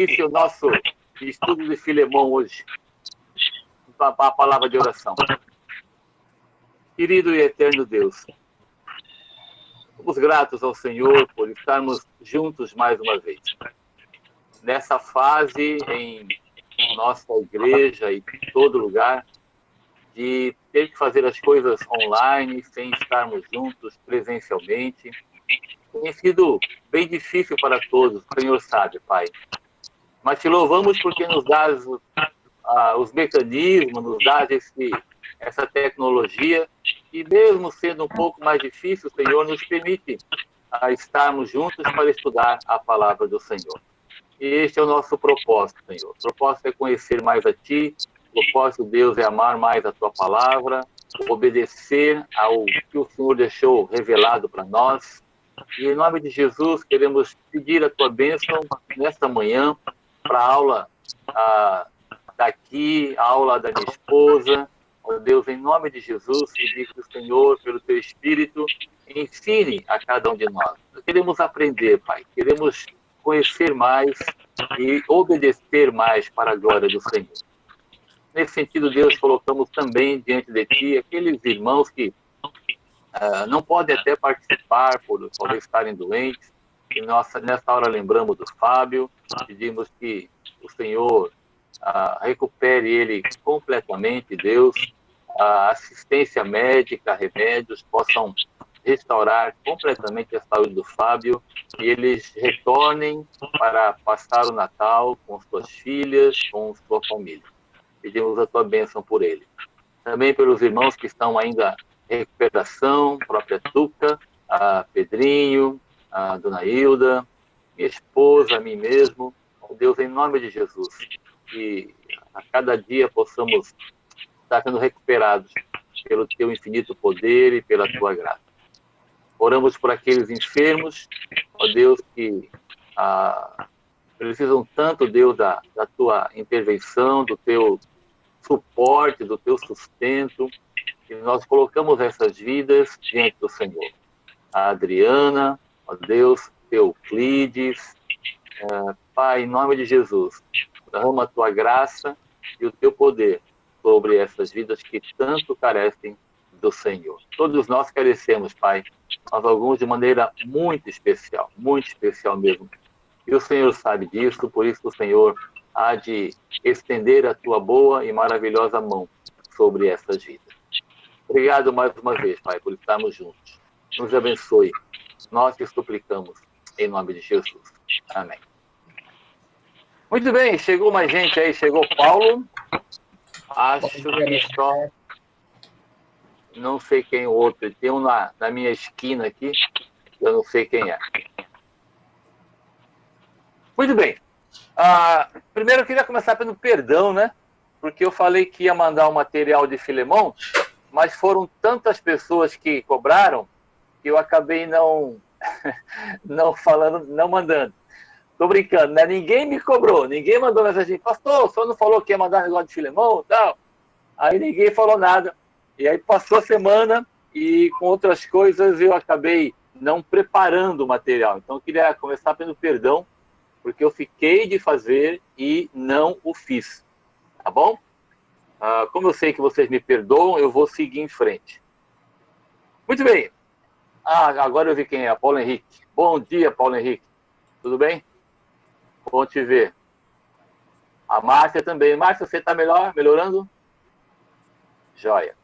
inicie o nosso estudo de Filemão hoje, a palavra de oração. Querido e eterno Deus, somos gratos ao Senhor por estarmos juntos mais uma vez. Nessa fase em nossa igreja e em todo lugar, de ter que fazer as coisas online, sem estarmos juntos presencialmente, tem sido bem difícil para todos, o Senhor sabe, Pai. Mas te louvamos porque nos dás os mecanismos, nos dás essa tecnologia, e mesmo sendo um pouco mais difícil, o Senhor nos permite estarmos juntos para estudar a palavra do Senhor. E este é o nosso propósito, Senhor. O propósito é conhecer mais a Ti, o propósito, Deus, é amar mais a Tua palavra, obedecer ao que o Senhor deixou revelado para nós. E em nome de Jesus, queremos pedir a Tua bênção nesta manhã para a aula daqui, a aula da minha esposa. Ó Deus, em nome de Jesus, pedir que o Senhor, pelo Teu Espírito, ensine a cada um de nós. Nós queremos aprender, Pai, queremos conhecer mais e obedecer mais para a glória do Senhor. Nesse sentido, Deus, colocamos também diante de Ti aqueles irmãos que não podem até participar por talvez estarem doentes. E nessa hora lembramos do Fábio, pedimos que o Senhor recupere ele completamente, Deus, a assistência médica, remédios possam restaurar completamente a saúde do Fábio e eles retornem para passar o Natal com suas filhas, com sua família. Pedimos a Tua bênção por ele. Também pelos irmãos que estão ainda em recuperação, própria Tuca, a Pedrinho, a Dona Hilda, minha esposa, a mim mesmo. Oh, Deus, em nome de Jesus, que a cada dia possamos estar sendo recuperados pelo Teu infinito poder e pela Tua graça. Oramos por aqueles enfermos, ó Deus, que precisam tanto, Deus, da Tua intervenção, do Teu suporte, do Teu sustento, e nós colocamos essas vidas diante do Senhor. A Adriana, ó Deus, Euclides, Pai, em nome de Jesus, derrama a Tua graça e o Teu poder sobre essas vidas que tanto carecem do Senhor. Todos nós carecemos, Pai, mas alguns de maneira muito especial mesmo. E o Senhor sabe disso, por isso o Senhor há de estender a Tua boa e maravilhosa mão sobre essas vidas. Obrigado mais uma vez, Pai, por estarmos juntos. Nos abençoe. Nós te suplicamos, em nome de Jesus. Amém. Muito bem, chegou mais gente aí, chegou Paulo. Acho que só... Não sei quem é o outro. Tem um na minha esquina aqui. Eu não sei quem é. Muito bem. Primeiro eu queria começar pelo perdão, né? Porque eu falei que ia mandar o material de Filemão, mas foram tantas pessoas que cobraram que eu acabei não mandando. Tô brincando, né? Ninguém me cobrou, ninguém mandou mensagem. Pastor, o senhor não falou que ia mandar negócio de Filemão e tal? Aí ninguém falou nada. E aí passou a semana e com outras coisas eu acabei não preparando o material. Então eu queria começar pelo perdão, porque eu fiquei de fazer e não o fiz. Tá bom? Como eu sei que vocês me perdoam, eu vou seguir em frente. Muito bem. Agora eu vi quem é, Paulo Henrique. Bom dia, Paulo Henrique. Tudo bem? Bom te ver. A Márcia também. Márcia, você está melhorando? Joia.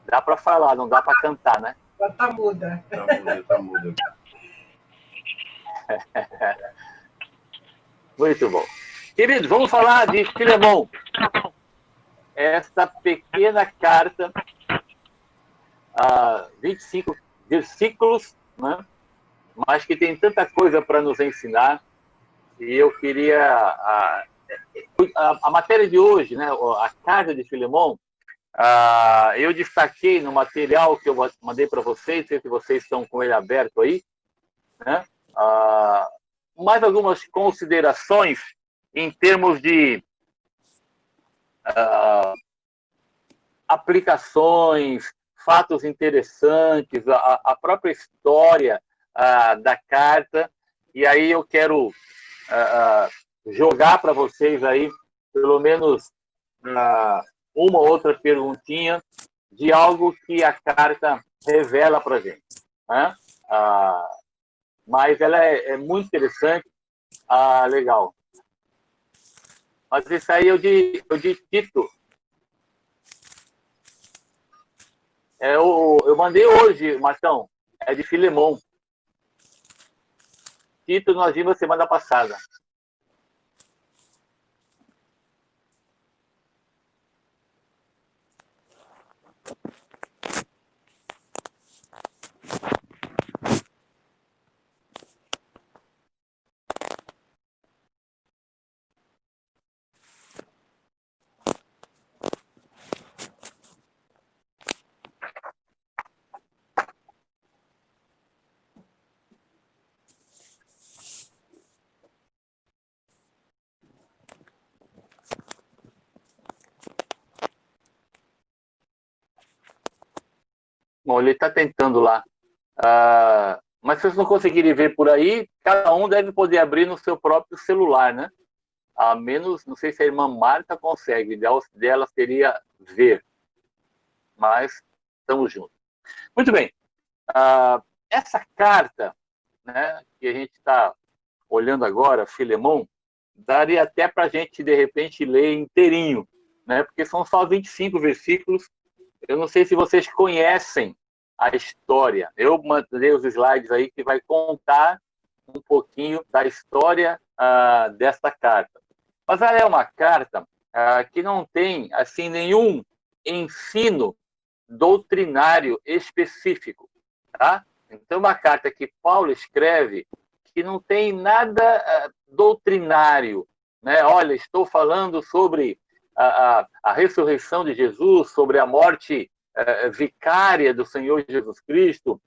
Dá para falar, não dá para cantar, né? Tá muda. Tá muda. Muito bom. Queridos, vamos falar de Filemão. Esta pequena carta, 25 versículos, né? Mas que tem tanta coisa para nos ensinar. E eu queria... A matéria de hoje, né? A carta de Filemão, eu destaquei no material que eu mandei para vocês, sei que vocês estão com ele aberto aí, né? Mais algumas considerações em termos de aplicações, fatos interessantes, a própria história da carta, e aí eu quero jogar para vocês aí, pelo menos, uma outra perguntinha de algo que a carta revela para a gente. Né? Mas ela é muito interessante. Legal. Mas isso aí eu de Tito. Eu mandei hoje, Martão. É de Filemão. Tito nós vimos semana passada. Bom, ele está tentando lá. Mas se vocês não conseguirem ver por aí, cada um deve poder abrir no seu próprio celular, né? A menos, não sei se a irmã Marta consegue, o ideal dela seria ver. Mas estamos juntos. Muito bem. Essa carta, né, que a gente está olhando agora, Filemão, daria até para a gente, de repente, ler inteirinho, né? Porque são só 25 versículos. Eu não sei se vocês conhecem a história. Eu mandei os slides aí que vai contar um pouquinho da história dessa carta. Mas ela é uma carta que não tem assim nenhum ensino doutrinário específico, tá? Então, uma carta que Paulo escreve que não tem nada doutrinário, né? Olha, estou falando sobre a ressurreição de Jesus, sobre a morte vicária do Senhor Jesus Cristo,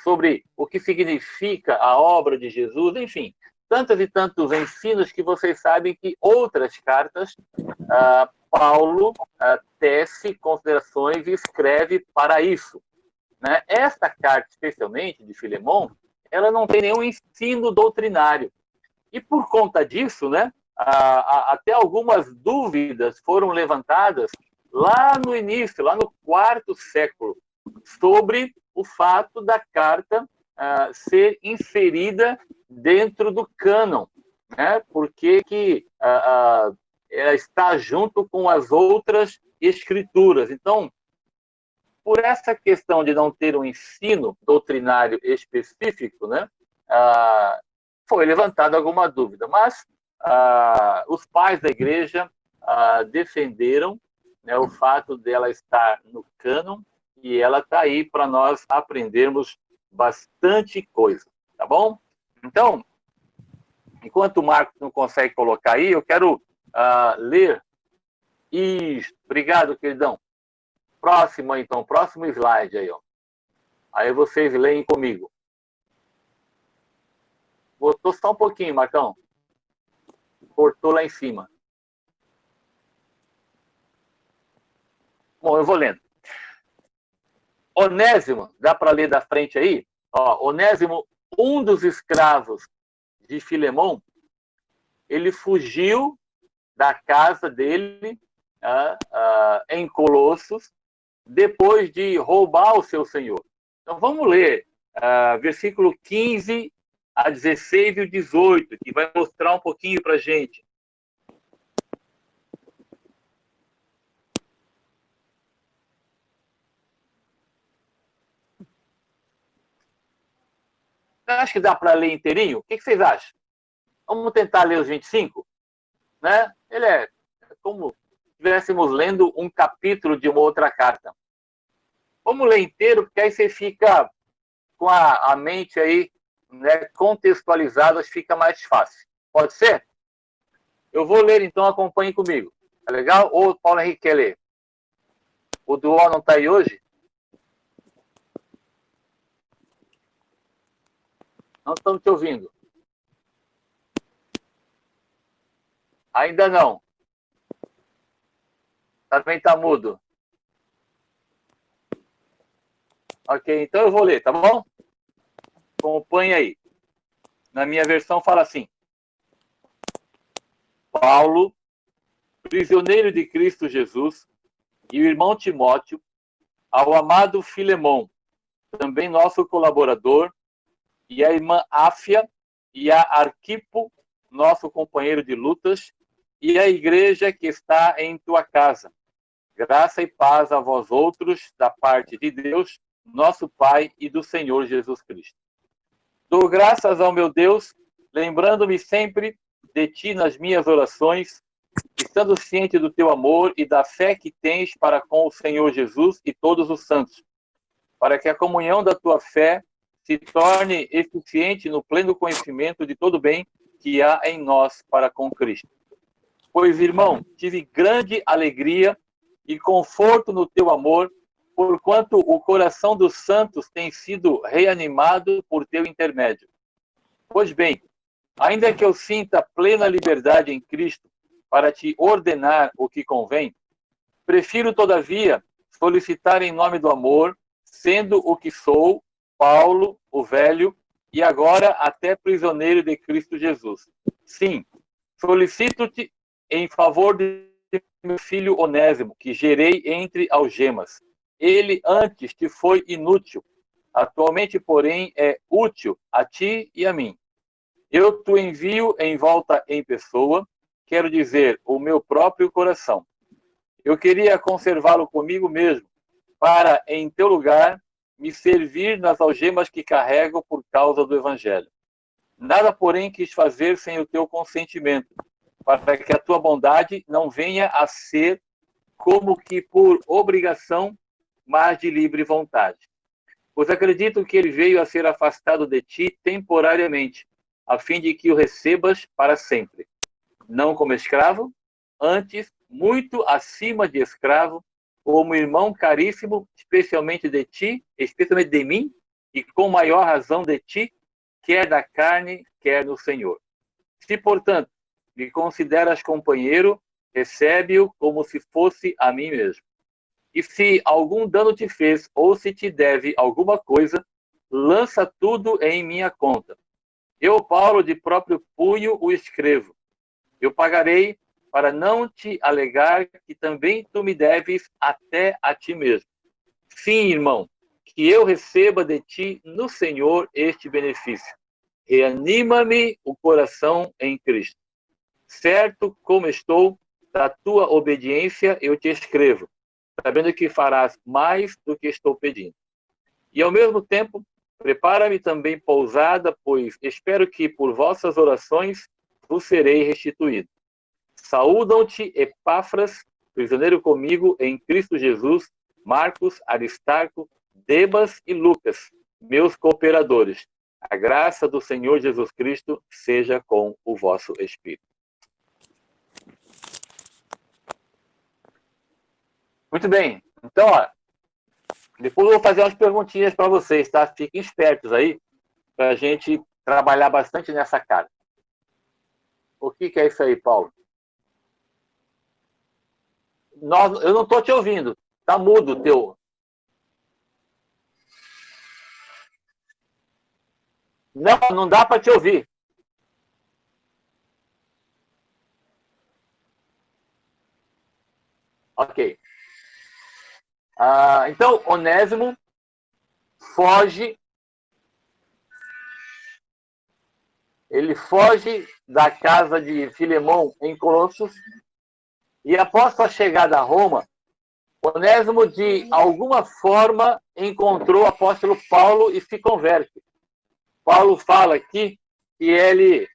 sobre o que significa a obra de Jesus, enfim, tantos e tantos ensinos que vocês sabem que outras cartas Paulo tece considerações e escreve para isso. Né? Esta carta, especialmente, de Filemão, ela não tem nenhum ensino doutrinário. E por conta disso, né, até algumas dúvidas foram levantadas lá no início, lá no IV século, sobre o fato da carta ser inserida dentro do cânon, né? Porque que ela está junto com as outras escrituras. Então, por essa questão de não ter um ensino doutrinário específico, né, foi levantada alguma dúvida. Mas os pais da igreja defenderam, né, o fato dela estar no cânon e ela está aí para nós aprendermos bastante coisa, tá bom? Então, enquanto o Marcos não consegue colocar aí, eu quero ler. Isso, obrigado, queridão. Próximo, então, próximo slide aí, ó. Aí vocês leem comigo. Botou só um pouquinho, Marcão. Cortou lá em cima. Bom, eu vou lendo. Onésimo, dá para ler da frente aí? Ó, Onésimo, um dos escravos de Filemão, ele fugiu da casa dele em Colossos, depois de roubar o seu senhor. Então vamos ler versículo 15 a 16 e o 18, que vai mostrar um pouquinho para a gente. Acho que dá para ler inteirinho? O que vocês acham? Vamos tentar ler os 25? Né? Ele é como se estivéssemos lendo um capítulo de uma outra carta. Vamos ler inteiro, porque aí você fica com a mente aí, né, contextualizada, fica mais fácil. Pode ser? Eu vou ler, então, acompanhe comigo. Tá legal? Ou o Paulo Henrique quer ler? O Duó não está aí hoje? Não estamos te ouvindo. Ainda não. Também está mudo. Ok, então eu vou ler, tá bom? Acompanhe aí. Na minha versão fala assim. Paulo, prisioneiro de Cristo Jesus, e o irmão Timóteo, ao amado Filemão, também nosso colaborador, e a irmã Áfia, e a Arquipo, nosso companheiro de lutas, e a igreja que está em tua casa. Graça e paz a vós outros, da parte de Deus, nosso Pai e do Senhor Jesus Cristo. Dou graças ao meu Deus, lembrando-me sempre de ti nas minhas orações, estando ciente do teu amor e da fé que tens para com o Senhor Jesus e todos os santos, para que a comunhão da tua fé se torne eficiente no pleno conhecimento de todo o bem que há em nós para com Cristo. Pois, irmão, tive grande alegria e conforto no teu amor, porquanto o coração dos santos tem sido reanimado por teu intermédio. Pois bem, ainda que eu sinta plena liberdade em Cristo para te ordenar o que convém, prefiro, todavia, solicitar em nome do amor, sendo o que sou, Paulo, o velho, e agora até prisioneiro de Cristo Jesus. Sim, solicito-te em favor de meu filho Onésimo, que gerei entre algemas. Ele antes te foi inútil, atualmente, porém, é útil a ti e a mim. Eu te envio em volta em pessoa, quero dizer, o meu próprio coração. Eu queria conservá-lo comigo mesmo, para, em teu lugar, me servir nas algemas que carrego por causa do Evangelho. Nada, porém, quis fazer sem o teu consentimento, para que a tua bondade não venha a ser como que por obrigação, mas de livre vontade. Pois acredito que ele veio a ser afastado de ti temporariamente, a fim de que o recebas para sempre. Não como escravo, antes, muito acima de escravo, como irmão caríssimo, especialmente de ti, especialmente de mim, e com maior razão de ti, quer da carne, quer no Senhor. Se, portanto, me consideras companheiro, recebe-o como se fosse a mim mesmo. E se algum dano te fez, ou se te deve alguma coisa, lança tudo em minha conta. Eu, Paulo, de próprio punho o escrevo. Eu pagarei, para não te alegar que também tu me deves até a ti mesmo. Sim, irmão, que eu receba de ti no Senhor este benefício. Reanima-me o coração em Cristo. Certo como estou, da tua obediência eu te escrevo, sabendo que farás mais do que estou pedindo. E ao mesmo tempo, prepara-me também pousada, pois espero que por vossas orações vos serei restituído. Saúdam-te Epáfras, prisioneiro comigo em Cristo Jesus, Marcos, Aristarco, Debas e Lucas, meus cooperadores. A graça do Senhor Jesus Cristo seja com o vosso espírito. Muito bem. Então, ó, depois eu vou fazer umas perguntinhas para vocês, tá? Fiquem espertos aí, para a gente trabalhar bastante nessa carta. O que é isso aí, Paulo? Eu não estou te ouvindo. Está mudo o teu. Não, não dá para te ouvir. Ok. Então, Onésimo foge. Ele foge da casa de Filemão em Colossos. E após sua chegada a Roma, Onésimo, de alguma forma, encontrou o apóstolo Paulo e se converte. Paulo fala aqui que ele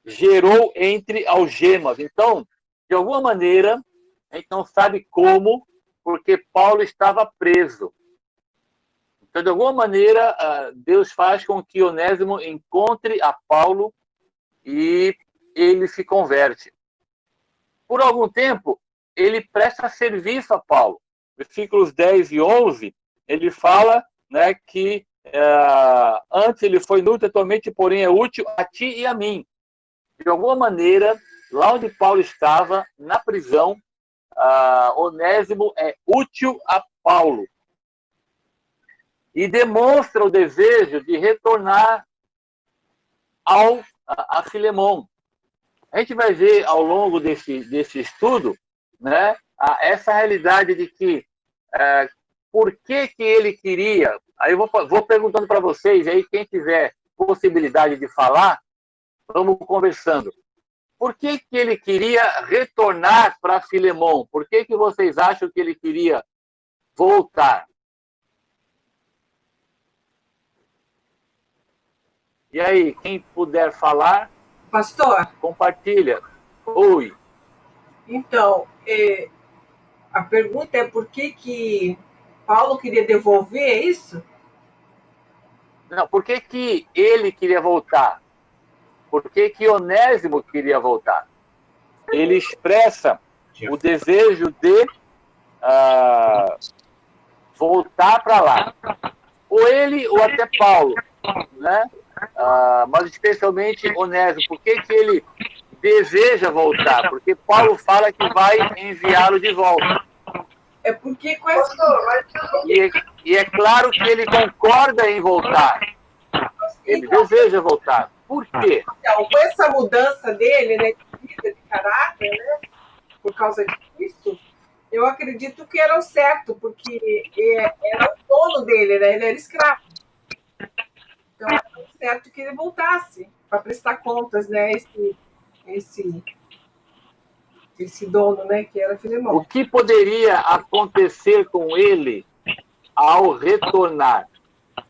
gerou entre algemas. Então, de alguma maneira, a gente não sabe como, porque Paulo estava preso. Então, de alguma maneira, Deus faz com que Onésimo encontre a Paulo e ele se converte. Por algum tempo, ele presta serviço a Paulo. Versículos 10 e 11, ele fala, né, que antes ele foi inútil, atualmente, porém, é útil a ti e a mim. De alguma maneira, lá onde Paulo estava, na prisão, Onésimo é útil a Paulo. E demonstra o desejo de retornar ao a Filemon. A gente vai ver ao longo desse estudo, né, essa realidade de que por que ele queria. Aí eu vou perguntando para vocês, aí quem tiver possibilidade de falar, vamos conversando. Por que ele queria retornar para Filemon? Por que vocês acham que ele queria voltar? E aí, quem puder falar, pastor, compartilha. Oi. Então, a pergunta é por que Paulo queria devolver, é isso? Não, por que ele queria voltar? Por que Onésimo queria voltar? Ele expressa o desejo de voltar para lá. Ou ele, ou até Paulo, né? Mas especialmente Onésimo. Por que ele deseja voltar? Porque Paulo fala que vai enviá-lo de volta. É porque com essa... E é claro que ele concorda em voltar. Ele deseja voltar. Por quê? Então, com essa mudança dele, né, de vida, de caráter, né, por causa disso, eu acredito que era o certo, porque era o dono dele, né, ele era escravo. Então, era o certo que ele voltasse para prestar contas, né, esse dono, né, que era Filemon. O que poderia acontecer com ele ao retornar?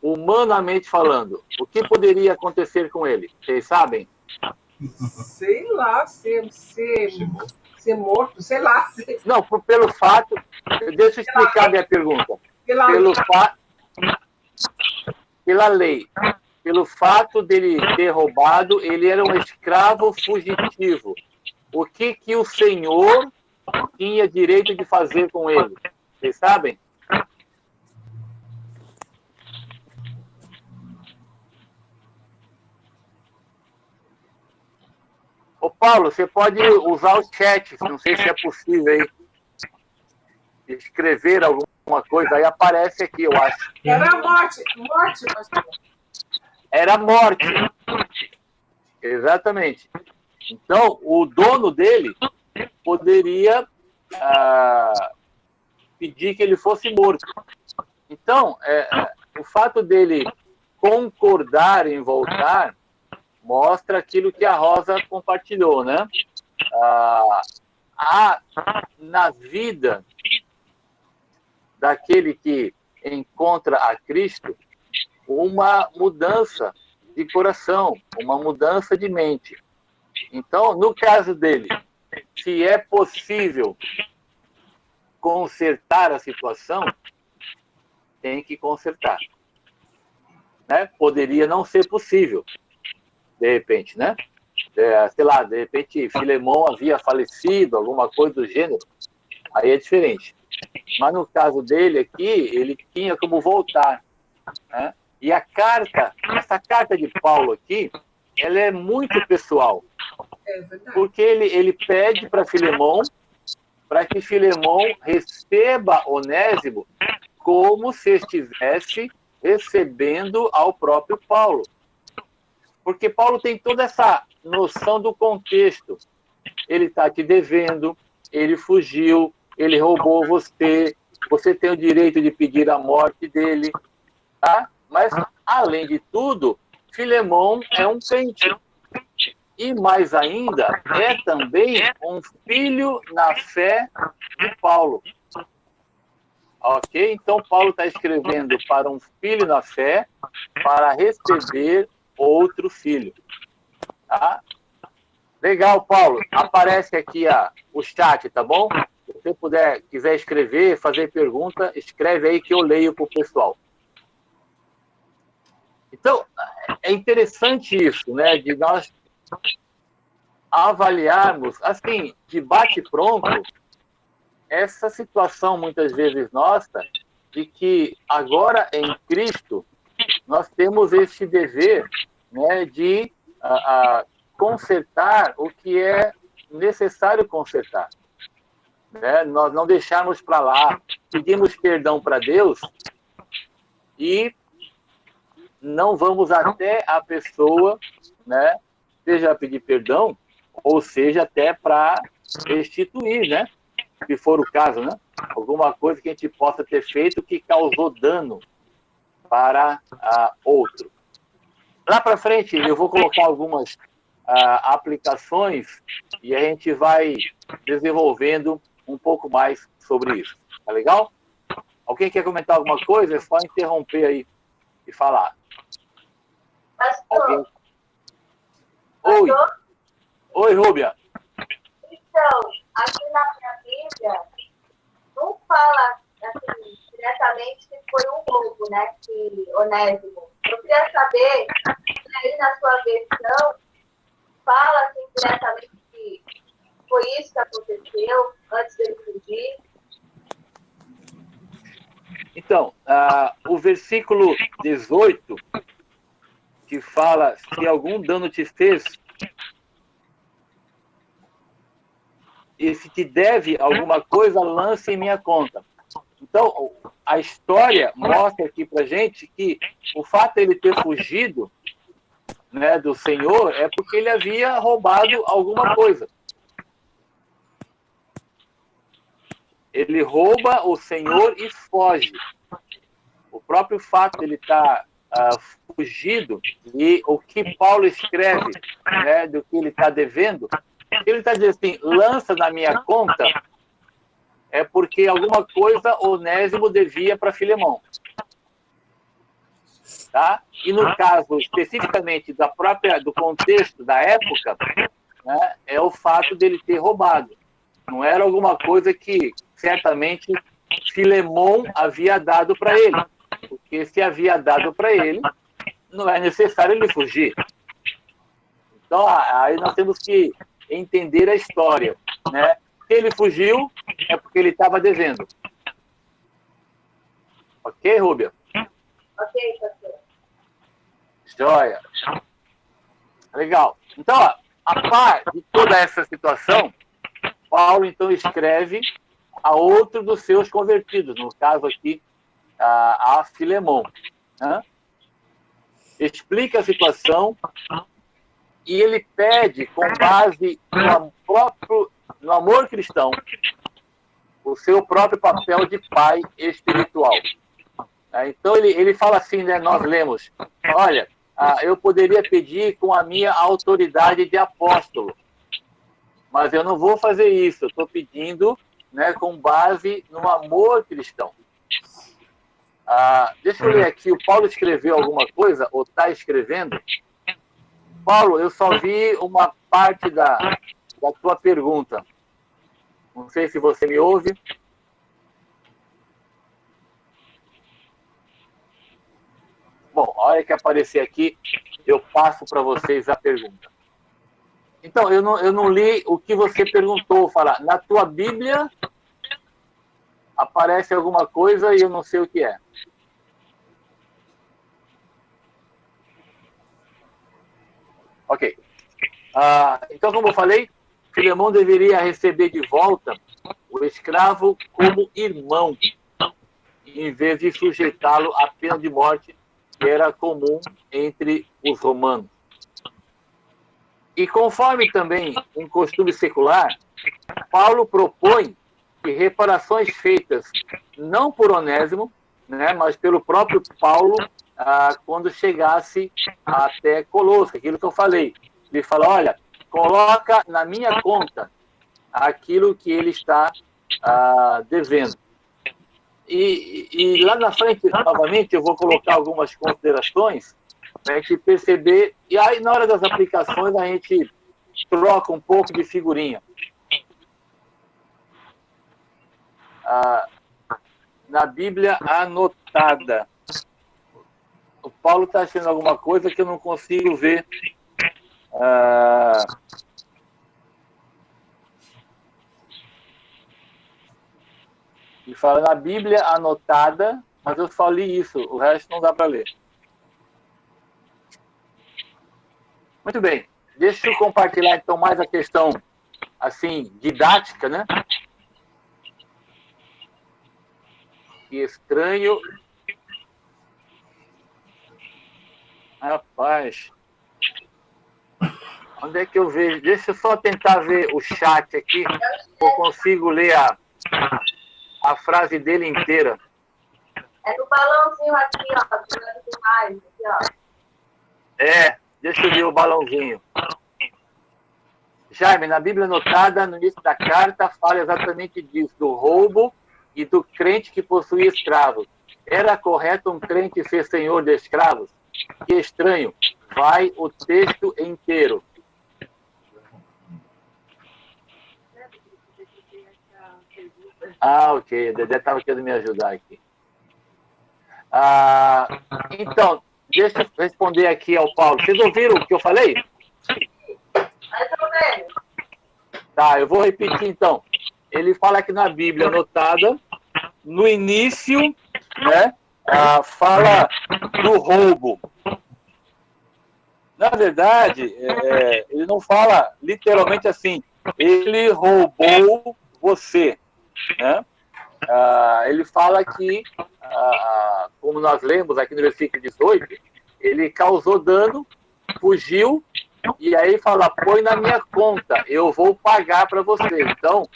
Humanamente falando, o que poderia acontecer com ele? Vocês sabem? Sei lá, ser morto, sei lá. Não, pelo fato... Deixa eu explicar a minha pergunta. Pela lei. Pelo fato dele ter roubado, ele era um escravo fugitivo. O que o Senhor tinha direito de fazer com ele? Vocês sabem? Ô, Paulo, você pode usar o chat, não sei se é possível aí. Escrever alguma coisa, aí aparece aqui, eu acho. Era morte, pastor. Era morte. Exatamente. Então, o dono dele poderia pedir que ele fosse morto. Então, o fato dele concordar em voltar mostra aquilo que a Rosa compartilhou, né? Há na vida daquele que encontra a Cristo uma mudança de coração, uma mudança de mente. Então, no caso dele, se é possível consertar a situação, tem que consertar. Né? Poderia não ser possível, de repente, né? Sei lá, de repente Filemon havia falecido, alguma coisa do gênero, aí é diferente. Mas no caso dele aqui, ele tinha como voltar. Né? E essa carta de Paulo aqui, ela é muito pessoal. Porque ele pede para Filemon, para que Filemon receba Onésimo como se estivesse recebendo ao próprio Paulo. Porque Paulo tem toda essa noção do contexto. Ele está te devendo, ele fugiu, ele roubou você, você tem o direito de pedir a morte dele. Tá? Mas, além de tudo, Filemon é um crente. E, mais ainda, é também um filho na fé de Paulo. Ok? Então, Paulo está escrevendo para um filho na fé para receber outro filho. Tá? Legal, Paulo. Aparece aqui o chat, tá bom? Se você quiser escrever, fazer pergunta, escreve aí que eu leio para o pessoal. Então, é interessante isso, né? De nós avaliarmos, assim, de bate-pronto, essa situação, muitas vezes, nossa, de que agora, em Cristo, nós temos esse dever, né, de consertar o que é necessário consertar. Né? Nós não deixarmos para lá, pedimos perdão para Deus e não vamos até a pessoa, né, seja pedir perdão, ou seja até para restituir, né? Se for o caso, né? Alguma coisa que a gente possa ter feito que causou dano para outro. Lá para frente, eu vou colocar algumas aplicações e a gente vai desenvolvendo um pouco mais sobre isso. Tá legal? Alguém quer comentar alguma coisa? É só interromper aí e falar. Pastor. Oi. Oi, Rúbia. Então, aqui na minha Bíblia, não fala assim, diretamente que foi um roubo, né? Que Onésimo. Eu queria saber, aí na sua versão, fala assim, diretamente que foi isso que aconteceu antes dele fugir. Então, o versículo 18, que fala, se algum dano te fez, e se te deve alguma coisa, lance em minha conta. Então, a história mostra aqui pra gente que o fato de ele ter fugido, né, do Senhor é porque ele havia roubado alguma coisa. Ele rouba o Senhor e foge. O próprio fato de ele estar fugido, e o que Paulo escreve, né, do que ele está devendo, ele está dizendo assim, lança na minha conta, é porque alguma coisa Onésimo devia para Filemão. Tá? E no caso, especificamente do contexto da época, né, é o fato dele ter roubado. Não era alguma coisa que, certamente, Filemão havia dado para ele. Porque se havia dado para ele, não é necessário ele fugir. Então, aí nós temos que entender a história. Né? Se ele fugiu, é porque ele estava devendo. Ok, Rúbia? Ok, pastor. Joia. Legal. Então, ó, a par de toda essa situação, Paulo, então, escreve a outro dos seus convertidos, no caso aqui, a Filemão. Né? Explica a situação e ele pede, com base no amor cristão, o seu próprio papel de pai espiritual. Então, ele fala assim, né, nós lemos, olha, eu poderia pedir com a minha autoridade de apóstolo, mas eu não vou fazer isso, eu estou pedindo, né, com base no amor cristão. Deixa eu ler aqui, o Paulo escreveu alguma coisa, ou está escrevendo? Paulo, eu só vi uma parte da tua pergunta. Não sei se você me ouve. Bom, a hora que aparecer aqui, eu passo para vocês a pergunta. Então, eu não li o que você perguntou. Falar, na tua Bíblia aparece alguma coisa e eu não sei o que é. Ok. Então, como eu falei, Filemão deveria receber de volta o escravo como irmão, em vez de sujeitá-lo à pena de morte, que era comum entre os romanos. E conforme também um costume secular, Paulo propõe que reparações feitas não por Onésimo, né, mas pelo próprio Paulo, quando chegasse até Colosso, aquilo que eu falei. Ele fala, olha, coloca na minha conta aquilo que ele está devendo. E lá na frente, novamente, eu vou colocar algumas considerações para a gente perceber, e aí na hora das aplicações a gente troca um pouco de figurinha. Na Bíblia anotada, o Paulo está achando alguma coisa que eu não consigo ver. Ele fala na Bíblia anotada, mas eu só li isso, o resto não dá para ler. Muito bem, deixa eu compartilhar então mais a questão, assim, didática, né? Que estranho. Rapaz. Onde é que eu vejo? Deixa eu só tentar ver o chat aqui. Eu consigo ler a frase dele inteira. É do balãozinho aqui, ó. Do lado do raio, aqui, ó. Deixa eu ver o balãozinho. Jaime, na Bíblia anotada, no início da carta, fala exatamente disso, do roubo e do crente que possuía escravos. Era correto um crente ser senhor de escravos? Que estranho. Vai o texto inteiro. Ok. A Dedé estava querendo me ajudar aqui. Então, deixa eu responder aqui ao Paulo. Vocês ouviram o que eu falei? Mais ou menos. Tá, eu vou repetir então. Ele fala aqui na Bíblia anotada, no início, né, fala do roubo. Na verdade, ele não fala literalmente assim, ele roubou você, né? Ele fala que, como nós lemos aqui no versículo 18, ele causou dano, fugiu, e aí fala, põe na minha conta, eu vou pagar para você. Então,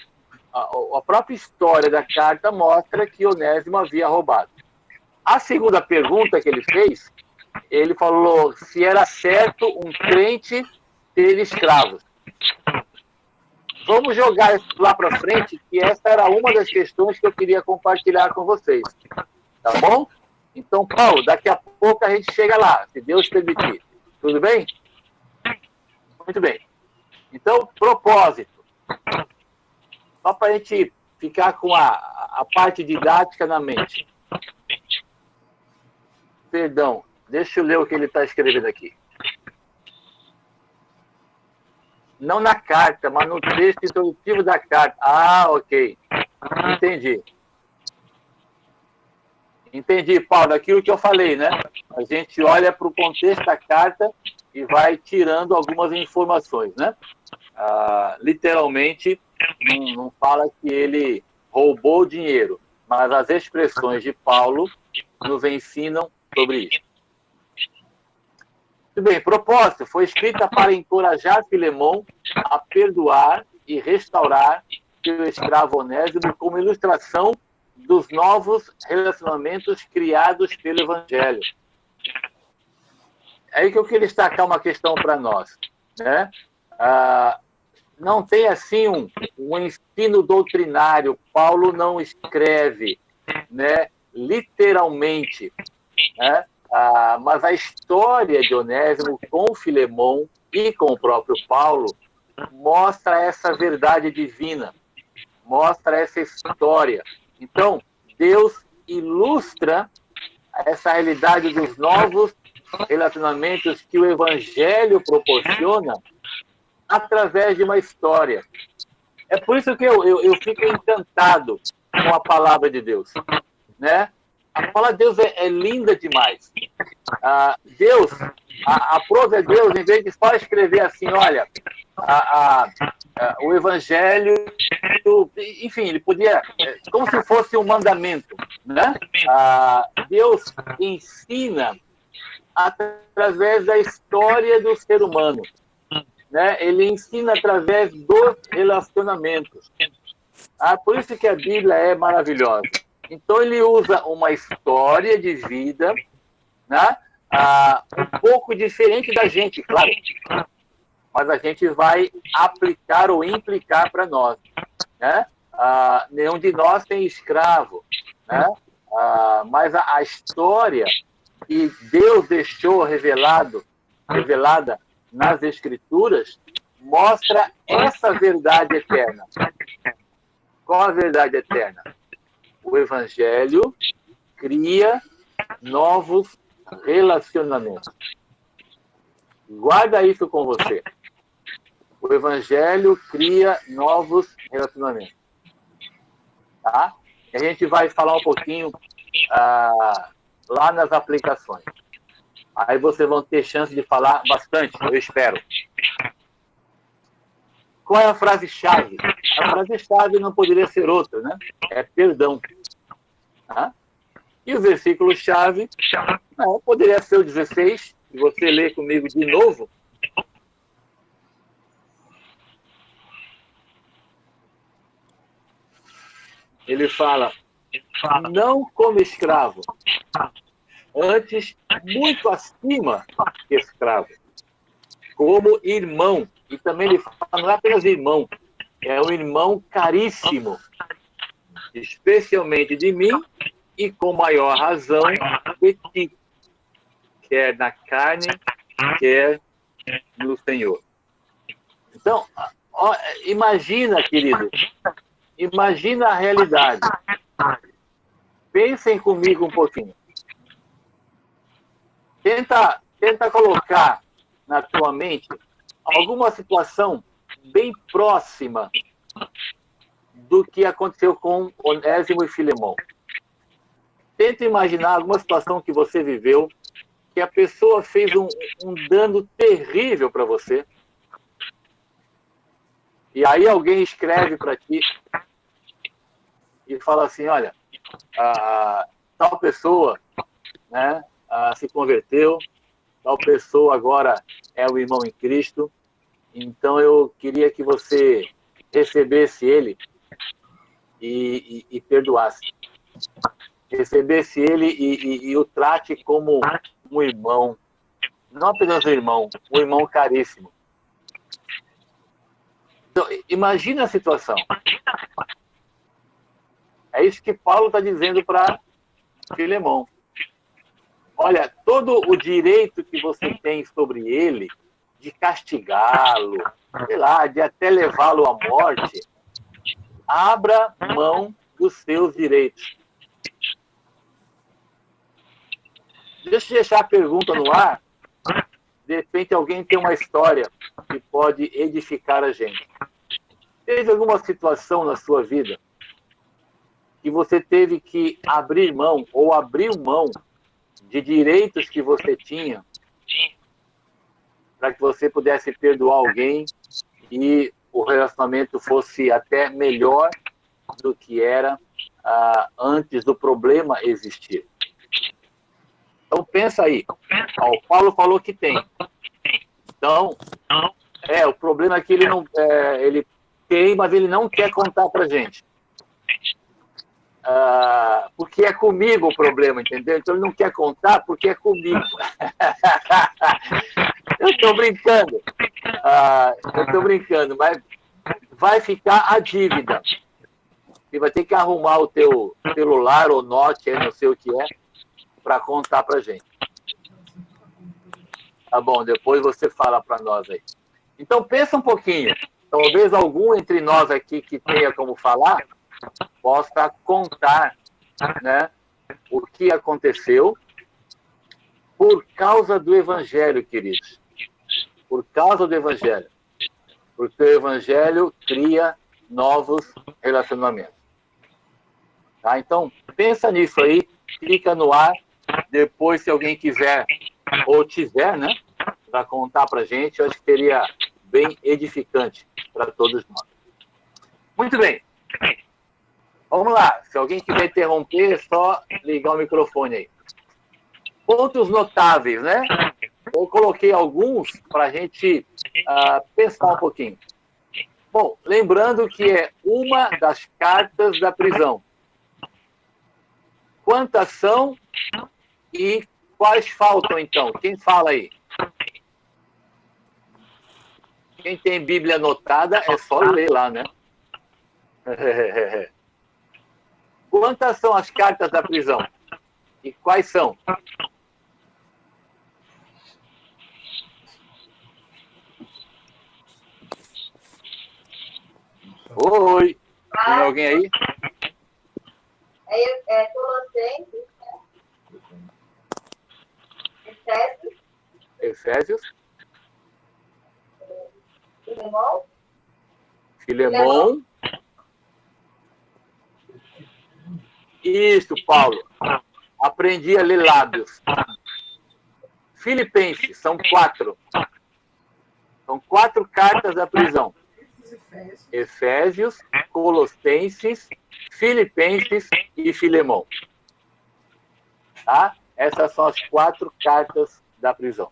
a própria história da carta mostra que Onésimo havia roubado. A segunda pergunta que ele fez, ele falou se era certo um crente ter escravos. Vamos jogar isso lá para frente, que essa era uma das questões que eu queria compartilhar com vocês. Tá bom? Então, Paulo, daqui a pouco a gente chega lá, se Deus permitir. Tudo bem? Muito bem. Então, propósito. Só para a gente ficar com a parte didática na mente. Perdão, deixa eu ler o que ele está escrevendo aqui. Não na carta, mas no texto introdutivo da carta. Ok. Entendi, Paulo, aquilo que eu falei, né? A gente olha para o contexto da carta e vai tirando algumas informações, né? Literalmente, não fala que ele roubou dinheiro, mas as expressões de Paulo nos ensinam sobre isso. Muito bem, propósito, foi escrita para encorajar Filemão a perdoar e restaurar seu escravo Onésimo como ilustração dos novos relacionamentos criados pelo Evangelho. É aí que eu queria destacar uma questão para nós, né? Não tem assim um ensino doutrinário. Paulo não escreve, né, literalmente, né? Mas a história de Onésimo com Filemão e com o próprio Paulo mostra essa verdade divina, mostra essa história. Então, Deus ilustra essa realidade dos novos relacionamentos que o Evangelho proporciona através de uma história. É por isso que eu fico encantado com a palavra de Deus, né? A palavra de Deus é linda demais. Deus, a prosa de Deus, em vez de só escrever assim, olha, o Evangelho, enfim, ele podia, como se fosse um mandamento, né? Deus ensina através da história do ser humano, né? Ele ensina através dos relacionamentos. Por isso que a Bíblia é maravilhosa. Então, ele usa uma história de vida, né? Um pouco diferente da gente, claro. Mas a gente vai aplicar ou implicar para nós, né? Nenhum de nós tem escravo, né? Mas a história que Deus deixou revelada nas Escrituras mostra essa verdade eterna. Qual a verdade eterna? O Evangelho cria novos relacionamentos. Guarda isso com você. O Evangelho cria novos relacionamentos. Tá? E a gente vai falar um pouquinho lá nas aplicações. Aí vocês vão ter chance de falar bastante, eu espero. Qual é a frase-chave? A frase-chave não poderia ser outra, né? É perdão. Tá? E o versículo-chave poderia ser o 16, se você ler comigo de novo. ele fala, não como escravo, antes muito acima que escravo, como irmão. E também ele fala, não é apenas irmão, é um irmão caríssimo, especialmente de mim e com maior razão de ti, quer na carne, quer no Senhor. Então, ó, imagina, querido, imagina a realidade. Pensem comigo um pouquinho. Tenta colocar na tua mente alguma situação bem próxima do que aconteceu com Onésimo e Filemão. Tenta imaginar alguma situação que você viveu, que a pessoa fez um dano terrível para você. E aí alguém escreve para ti e fala assim, olha, tal pessoa, né, se converteu, tal pessoa agora é o irmão em Cristo, então eu queria que você recebesse ele e perdoasse. Recebesse ele e o trate como um irmão. Não apenas um irmão caríssimo. Então, imagina a situação. É isso que Paulo está dizendo para Filemão. Olha, todo o direito que você tem sobre ele, de castigá-lo, sei lá, de até levá-lo à morte, abra mão dos seus direitos. Deixa eu deixar a pergunta no ar. De repente alguém tem uma história que pode edificar a gente. Teve alguma situação na sua vida que você teve que abrir mão ou abriu mão de direitos que você tinha para que você pudesse perdoar alguém e o relacionamento fosse até melhor do que era antes do problema existir? Então pensa aí. O Paulo falou que tem. Então, o problema é que ele não, ele tem, mas ele não quer contar pra gente. Porque é comigo o problema, entendeu? Então ele não quer contar porque é comigo. Eu estou brincando. Mas vai ficar a dívida. Você vai ter que arrumar o teu celular ou note, não sei o que é, para contar pra gente. Tá bom, depois você fala para nós aí. Então pensa um pouquinho. Talvez algum entre nós aqui que tenha como falar possa contar, né, o que aconteceu por causa do Evangelho, queridos. Por causa do Evangelho. Porque o Evangelho cria novos relacionamentos. Tá? Então, pensa nisso aí, fica no ar. Depois, se alguém quiser, ou tiver, né, para contar para a gente, eu acho que seria bem edificante para todos nós. Muito bem. Vamos lá. Se alguém quiser interromper, é só ligar o microfone aí. Pontos notáveis, né? Eu coloquei alguns para a gente pensar um pouquinho. Bom, lembrando que é uma das cartas da prisão. Quantas são e quais faltam, então? Quem fala aí? Quem tem Bíblia anotada, é só ler lá, né? Quantas são as cartas da prisão? E quais são? Oi! Tem alguém aí? Colossenses, Efésios. Filemão. Isso, Paulo. Aprendi a ler lábios. Filipenses, são 4. São 4 cartas da prisão. Efésios, Colossenses, Filipenses e Filemão. Tá? Essas são as 4 cartas da prisão.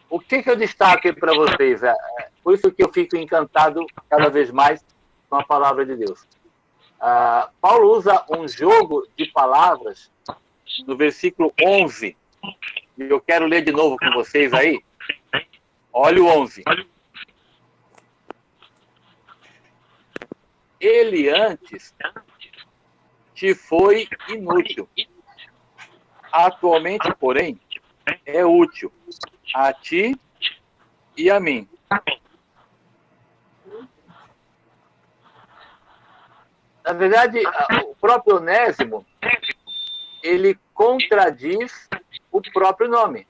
O que eu destaco para vocês? Por isso que eu fico encantado cada vez mais com a palavra de Deus. Paulo usa um jogo de palavras no versículo 11. E eu quero ler de novo com vocês aí. Olha o 11. Ele antes te foi inútil. Atualmente, porém, é útil a ti e a mim. Na verdade, o próprio Onésimo, ele contradiz o próprio nome.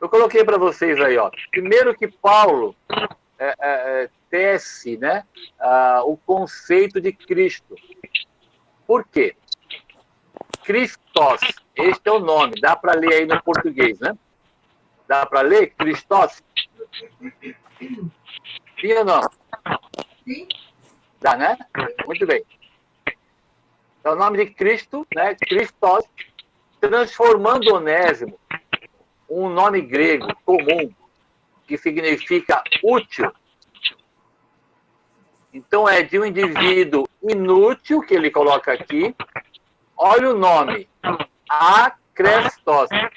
Eu coloquei para vocês aí, ó. Primeiro que Paulo tece, né, o conceito de Cristo. Por quê? Christos, este é o nome. Dá para ler aí no português, né? Dá para ler? Christos? Sim ou não? Sim. Dá, né? Muito bem. É o nome de Cristo, né? Christos, transformando Onésimo, um nome grego comum, que significa útil. Então, é de um indivíduo inútil, que ele coloca aqui. Olha o nome. Acrestos. Né?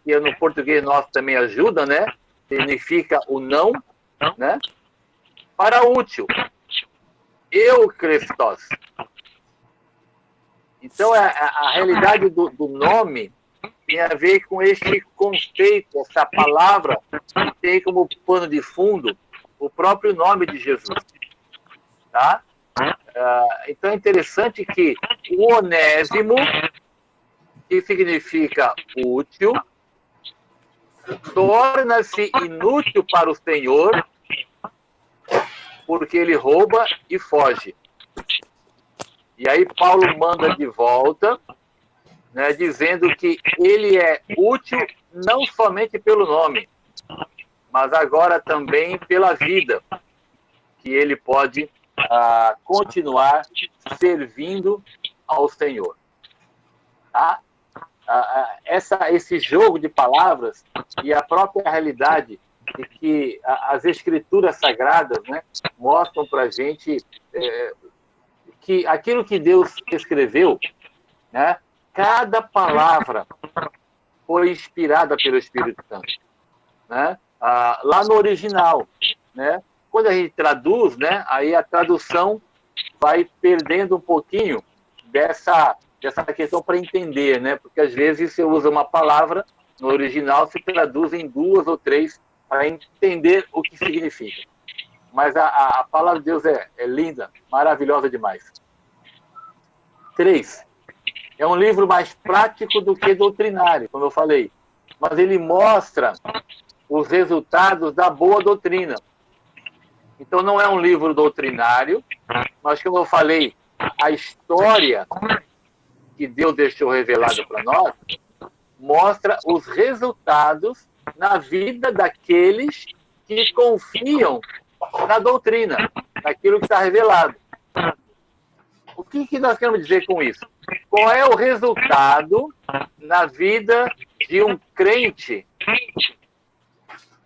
Que no português nosso também ajuda, né? Significa o não, né? Para útil. Eucrestos. Então, a realidade do nome tem a ver com este conceito, essa palavra que tem como pano de fundo o próprio nome de Jesus. Tá? Então, é interessante que o Onésimo, que significa útil, torna-se inútil para o Senhor porque ele rouba e foge. E aí Paulo manda de volta, né, dizendo que ele é útil não somente pelo nome, mas agora também pela vida, que ele pode continuar servindo ao Senhor. Tá? Esse jogo de palavras e a própria realidade de que as escrituras sagradas, né, mostram para a gente que aquilo que Deus escreveu, né, cada palavra foi inspirada pelo Espírito Santo. Né? Lá no original, né, quando a gente traduz, né, aí a tradução vai perdendo um pouquinho dessa questão para entender, né? Porque às vezes você usa uma palavra no original, se traduz em 2 ou 3 para entender o que significa. Mas a palavra de Deus é linda, maravilhosa demais. 3. É um livro mais prático do que doutrinário, como eu falei. Mas ele mostra os resultados da boa doutrina. Então não é um livro doutrinário, mas como eu falei, a história que Deus deixou revelado para nós mostra os resultados na vida daqueles que confiam na doutrina, naquilo que está revelado. O que nós queremos dizer com isso? Qual é o resultado na vida de um crente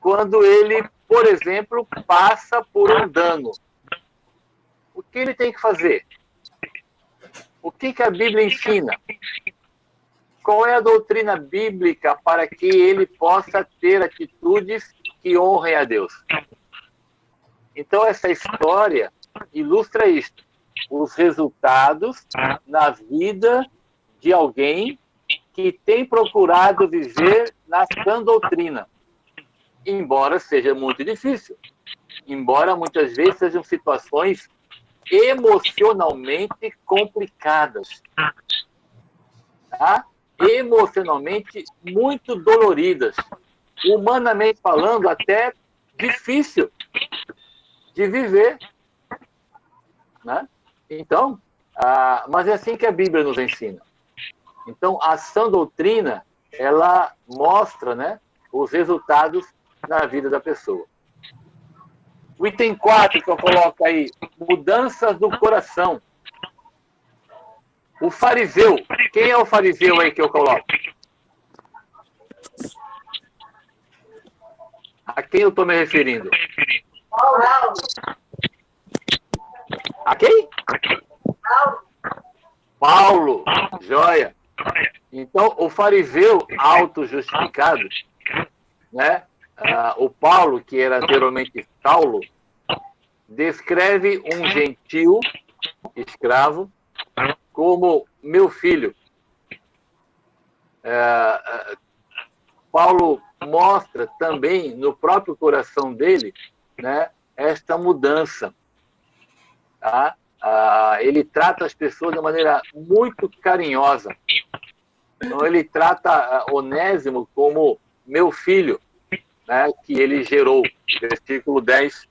quando ele, por exemplo, passa por um dano? O que ele tem que fazer? O que a Bíblia ensina? Qual é a doutrina bíblica para que ele possa ter atitudes que honrem a Deus? Então, essa história ilustra isto. Os resultados na vida de alguém que tem procurado viver na sã doutrina. Embora seja muito difícil. Embora muitas vezes sejam situações emocionalmente complicadas. Tá? Emocionalmente muito doloridas. Humanamente falando, até difícil de viver. Né? Então, mas é assim que a Bíblia nos ensina. Então, a sã doutrina, ela mostra, né, os resultados na vida da pessoa. O item 4 que eu coloco aí, mudanças do coração. O fariseu. Quem é o fariseu aí que eu coloco? A quem eu estou me referindo? Paulo. A quem? Paulo. Paulo, joia. Então, o fariseu auto-justificado, né? O Paulo, que era anteriormente Saulo, descreve um gentil escravo como meu filho. Paulo mostra também no próprio coração dele, né, esta mudança. Tá? Ele trata as pessoas de maneira muito carinhosa. Então, ele trata Onésimo como meu filho, né, que ele gerou. Versículo 10,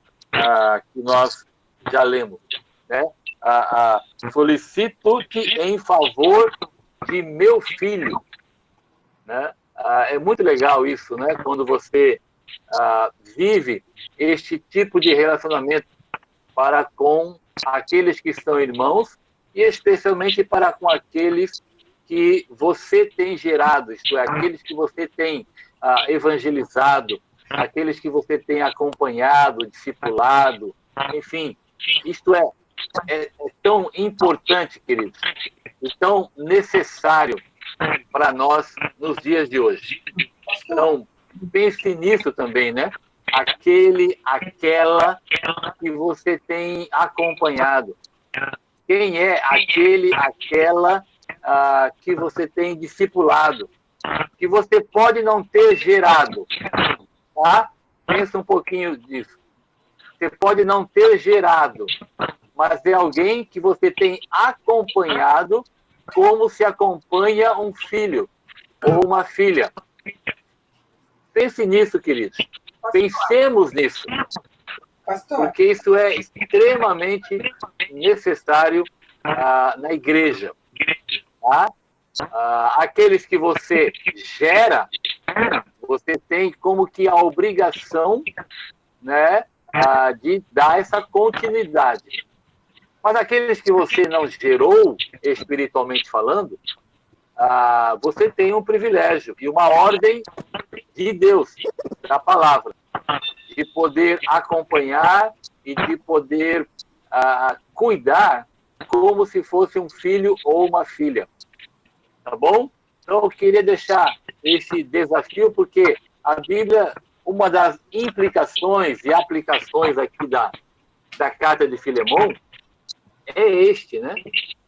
que nós já lemos. Né? Solicito-te em favor de meu filho. Né? É muito legal isso, né? Quando você vive este tipo de relacionamento para com aqueles que são irmãos e especialmente para com aqueles que você tem gerado, isto é, aqueles que você tem evangelizado, aqueles que você tem acompanhado, discipulado, enfim, isto é tão importante, queridos, e tão necessário para nós nos dias de hoje. Então, pense nisso também, né? Aquela que você tem acompanhado. Quem é aquela que você tem discipulado? Que você pode não ter gerado, tá? Pensa um pouquinho disso. Você pode não ter gerado, mas é alguém que você tem acompanhado como se acompanha um filho ou uma filha. Pense nisso, queridos. Pensemos nisso. Porque isso é extremamente necessário na igreja. Tá? Aqueles que você gera, você tem como que a obrigação, né, de dar essa continuidade. Mas aqueles que você não gerou, espiritualmente falando, você tem um privilégio e uma ordem de Deus, da palavra, de poder acompanhar e de poder cuidar como se fosse um filho ou uma filha. Tá bom? Então, eu queria deixar esse desafio, porque a Bíblia, uma das implicações e aplicações aqui da carta de Filemão é este, né?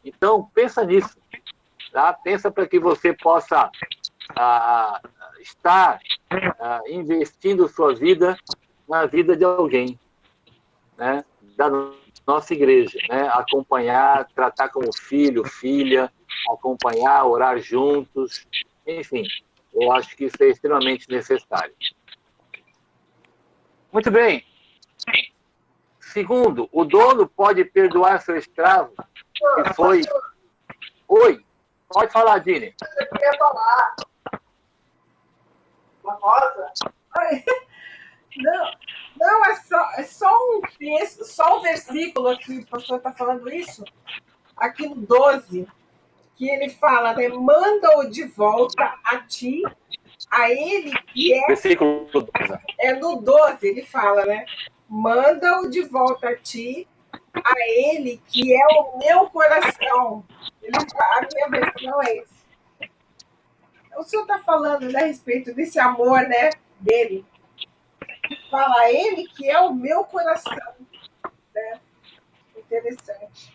Então, pensa nisso. Tá? Pensa para que você possa estar investindo sua vida na vida de alguém, né? Da nossa igreja, né? Acompanhar, tratar como filho, filha, acompanhar, orar juntos, enfim, eu acho que isso é extremamente necessário. Muito bem. Segundo, o dono pode perdoar seu escravo que foi... Oi, pode falar, Dini. Eu queria falar. Uma rosa? Não, é só um texto, só um versículo aqui, o pastor está falando isso, aqui no 12, que ele fala, né? Manda-o de volta a ti, a ele que é... Versículo 12. É no 12, ele fala, né? Manda-o de volta a ti, a ele que é o meu coração. A minha versão é isso. O senhor está falando, né, a respeito desse amor, né, dele. Fala a ele que é o meu coração. Né? Interessante.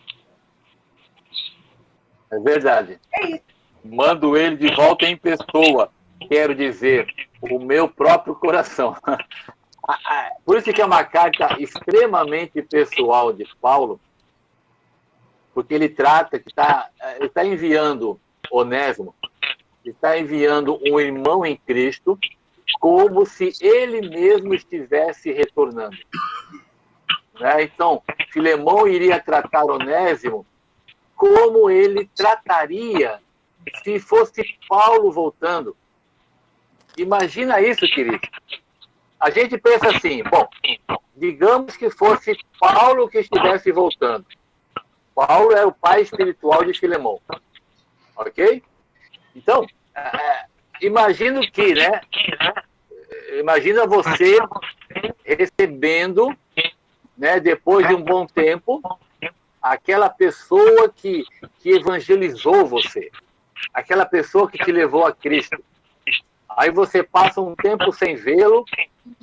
É verdade. É isso. Mando ele de volta em pessoa. Quero dizer, o meu próprio coração. Por isso que é uma carta extremamente pessoal de Paulo, porque ele trata que ele está enviando Onésimo, ele está enviando um irmão em Cristo, como se ele mesmo estivesse retornando. Né? Então, Filemão iria tratar Onésimo como ele trataria se fosse Paulo voltando. Imagina isso, querido. A gente pensa assim, bom, digamos que fosse Paulo que estivesse voltando. Paulo era o pai espiritual de Filemão. Ok? Então, imagino que, né? imagina você recebendo, né, depois de um bom tempo, aquela pessoa que evangelizou você, aquela pessoa que te levou a Cristo. Aí você passa um tempo sem vê-lo,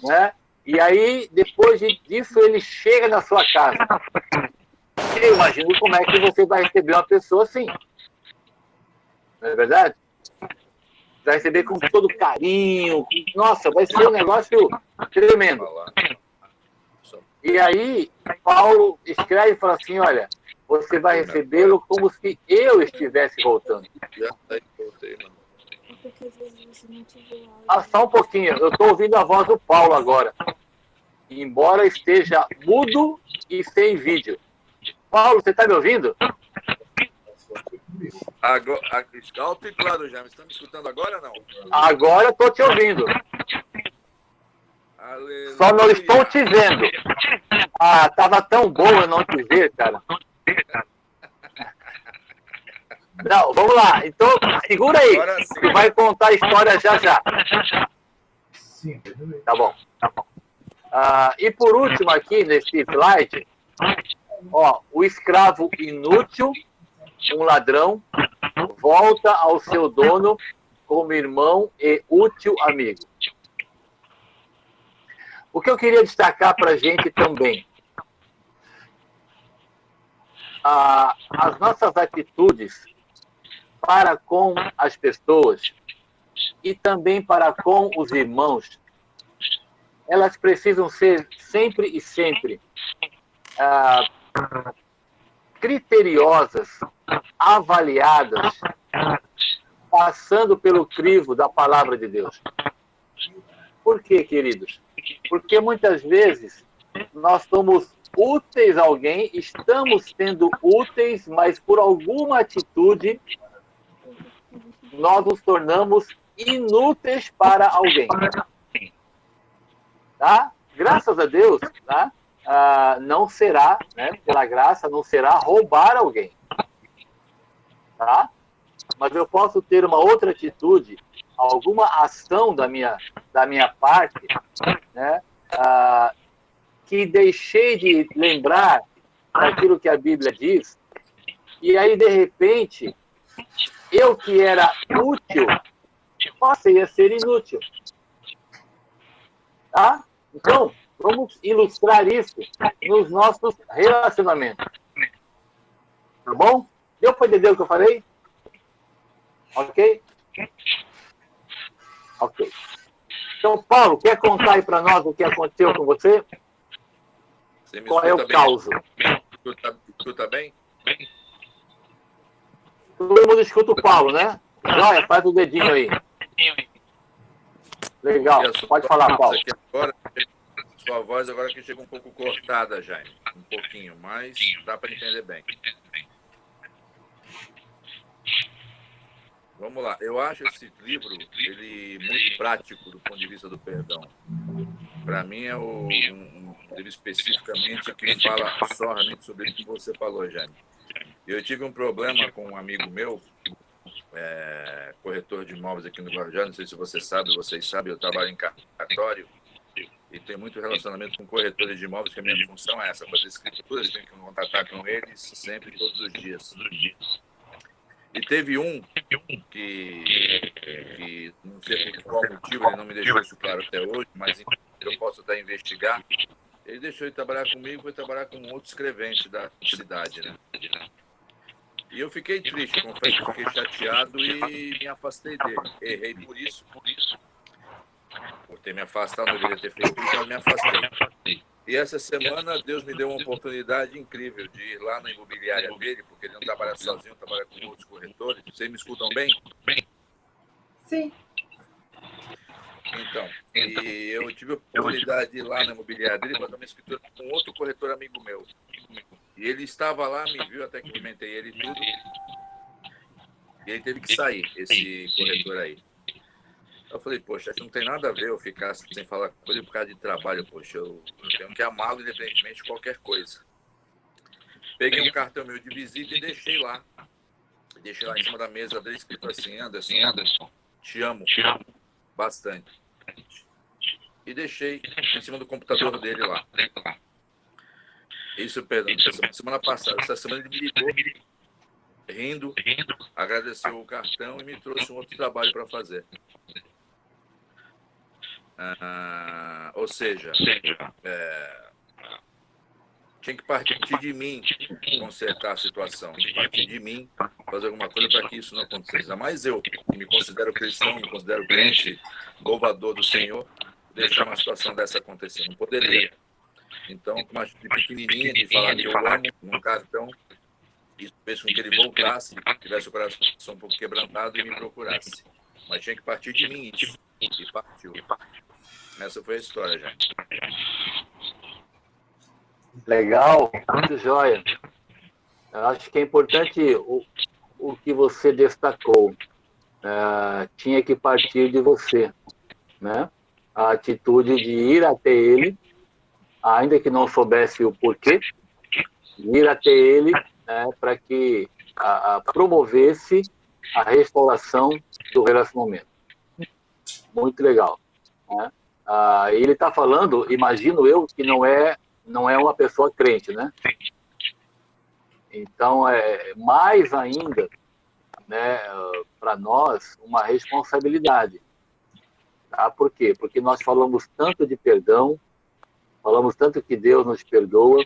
né? E aí, depois disso, ele chega na sua casa. Eu imagino como é que você vai receber uma pessoa assim. Não é verdade? Vai receber com todo carinho. Nossa, vai ser um negócio tremendo. E aí, Paulo escreve e fala assim, olha, você vai recebê-lo como se eu estivesse voltando. Ah, só um pouquinho, eu estou ouvindo a voz do Paulo agora. Embora esteja mudo e sem vídeo. Paulo, você está me ouvindo? Agora, alto e claro, já. Você está me escutando agora ou não? Agora estou te ouvindo. Aleluia. Só não estou te vendo. Ah, estava tão bom eu não te ver, cara. Não, vamos lá. Então, segura aí. Você vai contar a história já já. Tá bom. E por último aqui, nesse slide, ó, o escravo inútil, um ladrão, volta ao seu dono como irmão e útil amigo. O que eu queria destacar para a gente também, as nossas atitudes para com as pessoas e também para com os irmãos, elas precisam ser sempre e sempre criteriosas, avaliadas, passando pelo crivo da palavra de Deus. Por quê, queridos? Porque muitas vezes nós somos úteis a alguém, estamos sendo úteis, mas por alguma atitude nós nos tornamos inúteis para alguém. Tá? Graças a Deus, tá? Não será, né, pela graça, não será roubar alguém. Tá? Mas eu posso ter uma outra atitude, alguma ação da minha parte, né, que deixei de lembrar daquilo que a Bíblia diz, e aí, de repente, eu que era útil, passei a ser inútil. Tá? Então, vamos ilustrar isso nos nossos relacionamentos. Tá bom? Deu para entender o que eu falei? Ok? Ok. Então, Paulo, quer contar aí para nós o que aconteceu com você? Qual é o caos? Escuta bem? Todo mundo escuta o Paulo, né? Joia, faz o dedinho aí. Legal, pode falar, Paulo. Aqui agora, sua voz agora que chega um pouco cortada, Jaime. Um pouquinho, mas dá para entender bem. Vamos lá. Eu acho esse livro ele muito prático do ponto de vista do perdão. Para mim é um livro especificamente que fala só realmente sobre o que você falou, Jaime. Eu tive um problema com um amigo meu, corretor de imóveis aqui no Guarujá, não sei se vocês sabem, eu trabalho em cartório e tenho muito relacionamento com corretores de imóveis, que a minha função é essa, fazer escrituras, tenho que contatar com eles sempre, todos os dias. E teve um que não sei por qual motivo, ele não me deixou isso claro até hoje, mas eu posso até investigar. Ele deixou de trabalhar comigo e foi trabalhar com outro escrevente da cidade, né? E eu fiquei triste, confesso que fiquei chateado e me afastei dele. Errei por isso. Por ter me afastado, não deveria ter feito isso, mas me afastei. E essa semana Deus me deu uma oportunidade incrível de ir lá na imobiliária dele, porque ele não trabalha sozinho, trabalha com outros corretores. Vocês me escutam bem? Sim. Então, e eu tive a oportunidade de ir lá na imobiliária dele fazer uma escritura com outro corretor amigo meu. E ele estava lá, me viu, até que comentei ele e tudo. E ele teve que sair, esse corretor aí. Eu falei, poxa, não tem nada a ver eu ficar sem falar com ele por causa de trabalho. Poxa, eu tenho que amá-lo independentemente de qualquer coisa. Peguei um cartão meu de visita e deixei lá. Deixei lá em cima da mesa dele escrito assim, Anderson, te amo bastante. e deixei em cima do computador dele lá. Isso, perdão, semana passada. Essa semana ele me ligou, rindo, agradeceu o cartão e me trouxe um outro trabalho para fazer. Ou seja, tinha que partir de mim consertar a situação, partir de mim fazer alguma coisa para que isso não acontecesse. Mas eu, que me considero cristão, me considero crente, louvador do Senhor, deixar uma situação dessa acontecer. Não poderia. Então, com uma atitude pequenininha de falar que eu amo num cartão, isso fez com que ele voltasse, tivesse o coração um pouco quebrantado e me procurasse. Mas tinha que partir de mim isso. E partiu. Essa foi a história, gente. Legal, muito jóia. Eu acho que é importante o que você destacou. Tinha que partir de você, né? A atitude de ir até ele, ainda que não soubesse o porquê, ir até ele, né, para que promovesse a restauração do relacionamento. Muito legal, né? Ele está falando, imagino eu, que não é uma pessoa crente, né? Então, mais ainda, né, para nós, uma responsabilidade. Tá? Por quê? Porque nós falamos tanto de perdão, falamos tanto que Deus nos perdoa,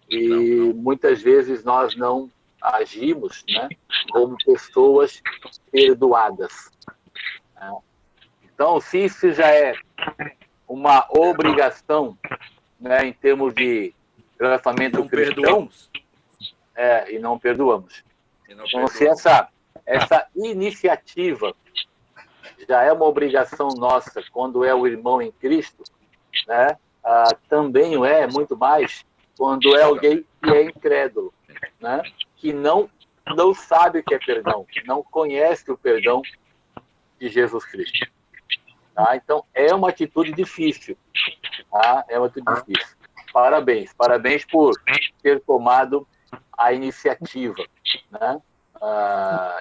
e muitas vezes nós não agimos, né, como pessoas perdoadas. Né? Então, se isso já é uma obrigação, né, em termos de relacionamento cristão, e não perdoamos. Então, se essa iniciativa já é uma obrigação nossa quando é o irmão em Cristo, né, também é muito mais quando é alguém que é incrédulo, né, que não sabe o que é perdão, não conhece o perdão de Jesus Cristo. Tá? Então, é uma atitude difícil. Tá? É uma atitude difícil. Parabéns por ter tomado a iniciativa. Né?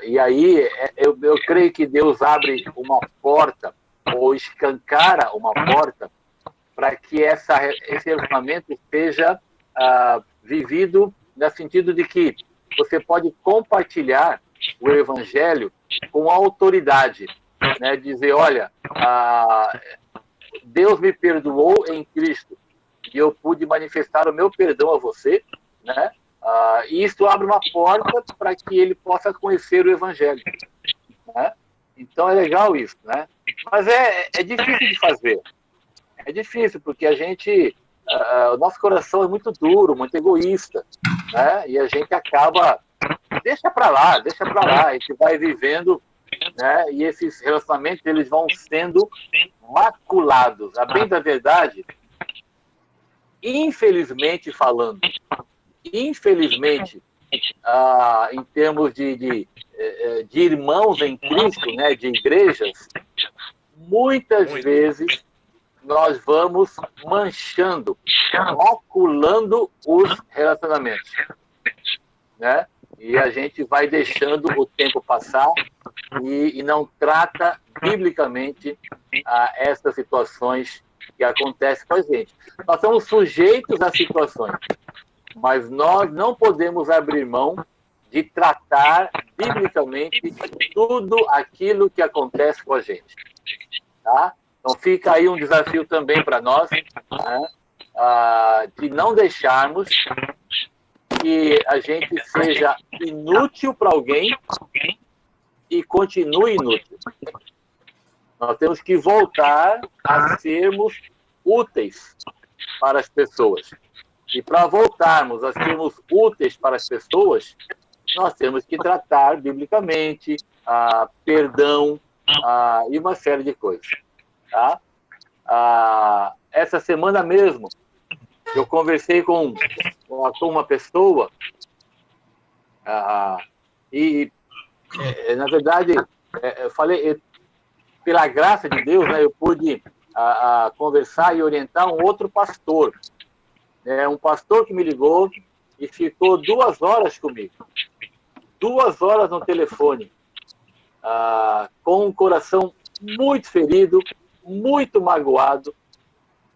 E aí, eu creio que Deus abre uma porta, ou escancara uma porta, para que esse relacionamento seja vivido no sentido de que você pode compartilhar o Evangelho com autoridade. Né? Dizer, olha, Deus me perdoou em Cristo e eu pude manifestar o meu perdão a você, né? E isso abre uma porta para que ele possa conhecer o Evangelho. Né? Então é legal isso, né? Mas é difícil de fazer. É difícil, porque a gente, o nosso coração é muito duro, muito egoísta, né? E a gente acaba, deixa para lá, a gente vai vivendo, né? E esses relacionamentos, eles vão sendo maculados. A bem da verdade, infelizmente falando, em termos de irmãos em Cristo, né? De igrejas, muitas vezes nós vamos manchando, maculando os relacionamentos, né? E a gente vai deixando o tempo passar e não trata biblicamente essas situações que acontecem com a gente. Nós somos sujeitos a situações, mas nós não podemos abrir mão de tratar biblicamente tudo aquilo que acontece com a gente. Tá? Então fica aí um desafio também para nós, né, de não deixarmos que a gente seja inútil para alguém e continue inútil. Nós temos que voltar a sermos úteis para as pessoas. E para voltarmos a sermos úteis para as pessoas, nós temos que tratar biblicamente perdão e uma série de coisas. Tá? Essa semana mesmo, eu conversei com uma pessoa e, na verdade, eu falei, pela graça de Deus, né, eu pude conversar e orientar um outro pastor. Um pastor que me ligou e ficou 2 horas comigo. 2 horas no telefone, com um coração muito ferido, muito magoado,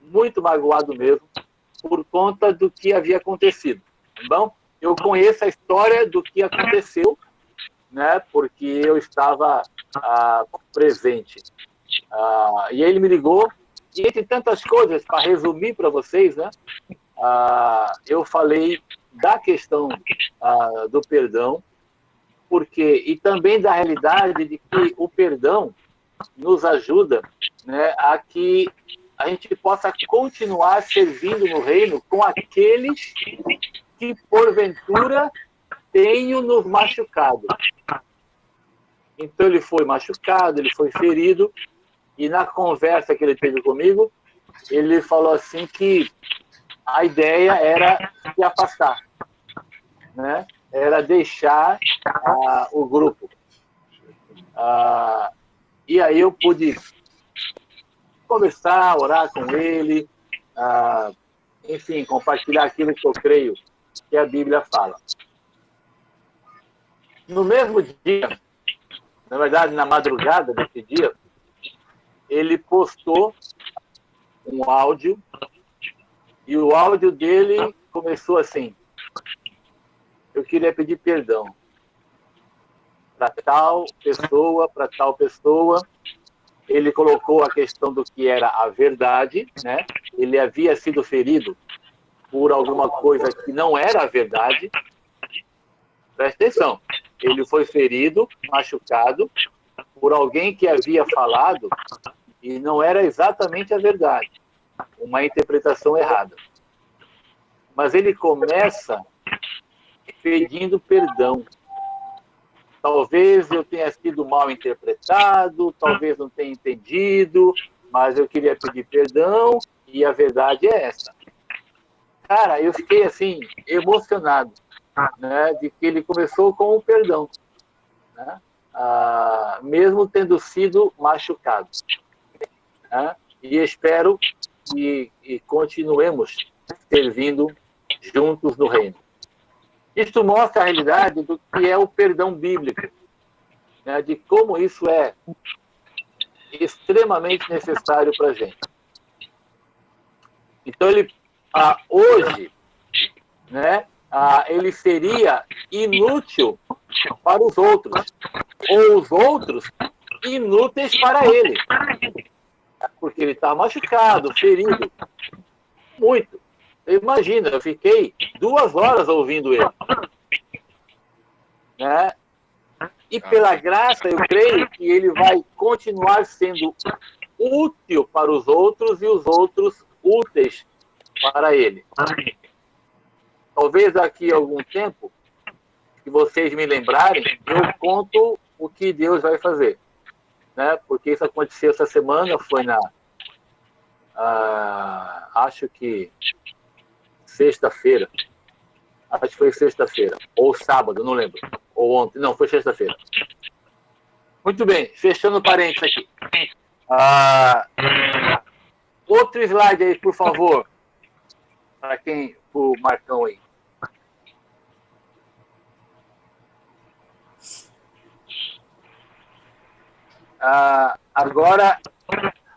muito magoado mesmo, por conta do que havia acontecido. Tá bom? Eu conheço a história do que aconteceu, né, porque eu estava presente. E aí ele me ligou, e entre tantas coisas, para resumir para vocês, né, eu falei da questão do perdão, e também da realidade de que o perdão nos ajuda, né, a que a gente possa continuar servindo no reino com aqueles que, porventura, tenham nos machucado. Então, ele foi machucado, ele foi ferido, e na conversa que ele teve comigo, ele falou assim que a ideia era se afastar, né? Era deixar o grupo. E aí eu pude conversar, orar com ele, enfim, compartilhar aquilo que eu creio que a Bíblia fala. No mesmo dia, na verdade, na madrugada desse dia, ele postou um áudio, e o áudio dele começou assim: eu queria pedir perdão para tal pessoa. Ele colocou a questão do que era a verdade, né? Ele havia sido ferido por alguma coisa que não era a verdade. Presta atenção. Ele foi ferido, machucado, por alguém que havia falado e não era exatamente a verdade. Uma interpretação errada. Mas ele começa pedindo perdão. Talvez eu tenha sido mal interpretado, talvez não tenha entendido, mas eu queria pedir perdão e a verdade é essa. Cara, eu fiquei assim, emocionado, né, de que ele começou com o perdão, né, mesmo tendo sido machucado. Né, e espero que continuemos servindo juntos no reino. Isto mostra a realidade do que é o perdão bíblico, né, de como isso é extremamente necessário para a gente. Então, ele, hoje, né, ele seria inútil para os outros, ou os outros inúteis para ele, porque ele está machucado, ferido, muito. Imagina, eu fiquei 2 horas ouvindo ele. Né? E pela graça, eu creio que ele vai continuar sendo útil para os outros e os outros úteis para ele. Talvez daqui a algum tempo, que vocês me lembrarem, eu conto o que Deus vai fazer. Né? Porque isso aconteceu essa semana, foi acho que sexta-feira. Acho que foi sexta-feira. Ou sábado, não lembro. Ou ontem. Não, foi sexta-feira. Muito bem. Fechando parênteses aqui. Outro slide aí, por favor. Para quem? O Marcão aí. Agora,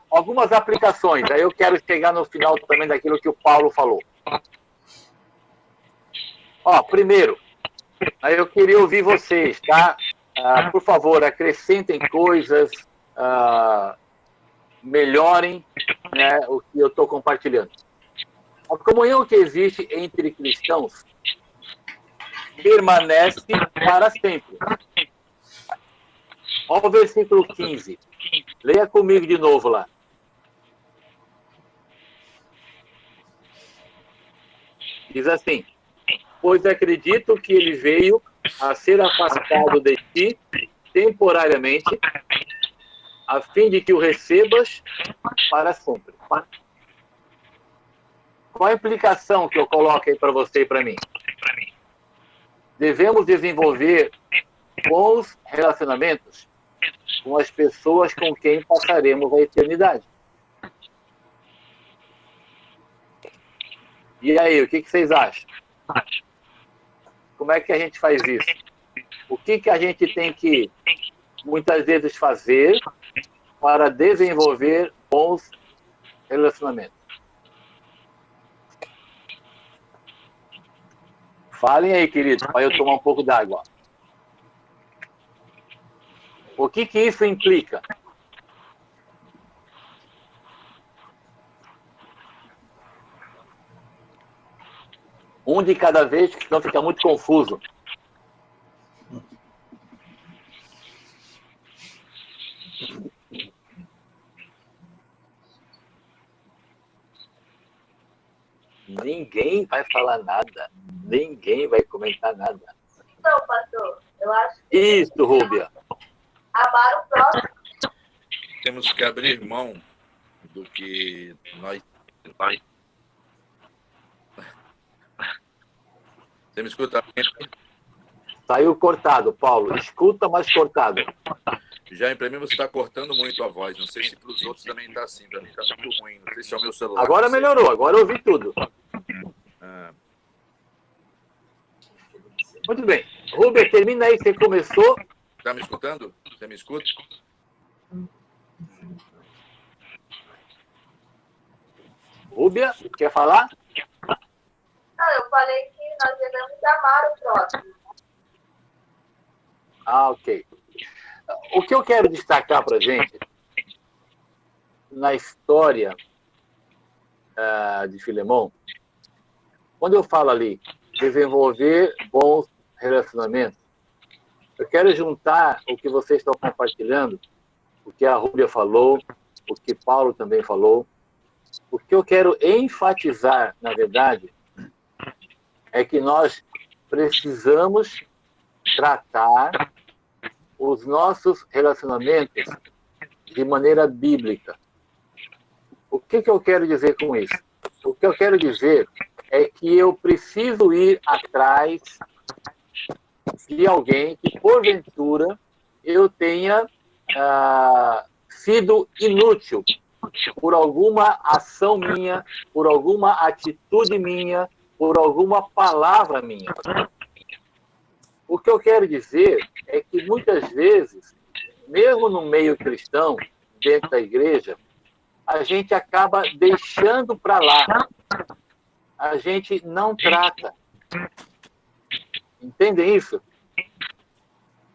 algumas aplicações. Aí eu quero chegar no final também daquilo que o Paulo falou. Primeiro, aí eu queria ouvir vocês, tá? Por favor, acrescentem coisas, melhorem, né, o que eu estou compartilhando. A comunhão que existe entre cristãos permanece para sempre. Olha o versículo 15. Leia comigo de novo lá. Diz assim: pois acredito que ele veio a ser afastado de ti temporariamente, a fim de que o recebas para sempre. Qual a implicação que eu coloco aí para você e para mim? Devemos desenvolver bons relacionamentos com as pessoas com quem passaremos a eternidade. E aí, o que vocês acham? Como é que a gente faz isso? O que a gente tem que, muitas vezes, fazer para desenvolver bons relacionamentos? Falem aí, queridos, para eu tomar um pouco d'água. O que isso implica? Um de cada vez, que senão fica muito confuso. Ninguém vai falar nada. Ninguém vai comentar nada. Então, pastor, eu acho que... Isso, Rúbia. Amar o próximo. Temos que abrir mão do que nós... Você me escuta? Saiu cortado, Paulo. Escuta, mas cortado. Já para mim você está cortando muito a voz. Não sei se para os outros também está assim. Para mim está muito ruim. Não sei se é o meu celular. Agora melhorou, agora eu ouvi tudo. Muito bem. Rubem, termina aí, você começou. Está me escutando? Você me escuta? Rúbia, quer falar? Não, eu falei que nós devemos amar o próximo. Ah, ok. O que eu quero destacar para a gente, na história de Filemão, quando eu falo ali, desenvolver bons relacionamentos, eu quero juntar o que vocês estão compartilhando, o que a Rúbia falou, o que Paulo também falou. O que eu quero enfatizar, na verdade, é que nós precisamos tratar os nossos relacionamentos de maneira bíblica. O que eu quero dizer com isso? O que eu quero dizer é que eu preciso ir atrás de alguém que, porventura, eu tenha sido inútil por alguma ação minha, por alguma atitude minha, por alguma palavra minha. O que eu quero dizer é que muitas vezes, mesmo no meio cristão, dentro da igreja, a gente acaba deixando para lá. A gente não trata. Entendem isso?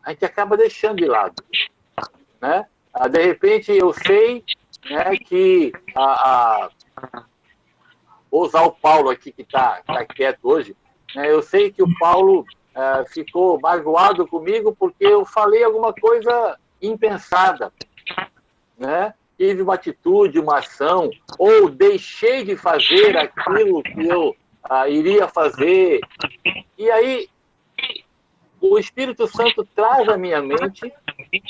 A gente acaba deixando de lado. Né? De repente, eu sei, né, que... vou usar o Paulo aqui, que está quieto hoje. Né? Eu sei que o Paulo ficou magoado comigo porque eu falei alguma coisa impensada. Né? Tive uma atitude, uma ação, ou deixei de fazer aquilo que eu iria fazer. E aí, o Espírito Santo traz à minha mente,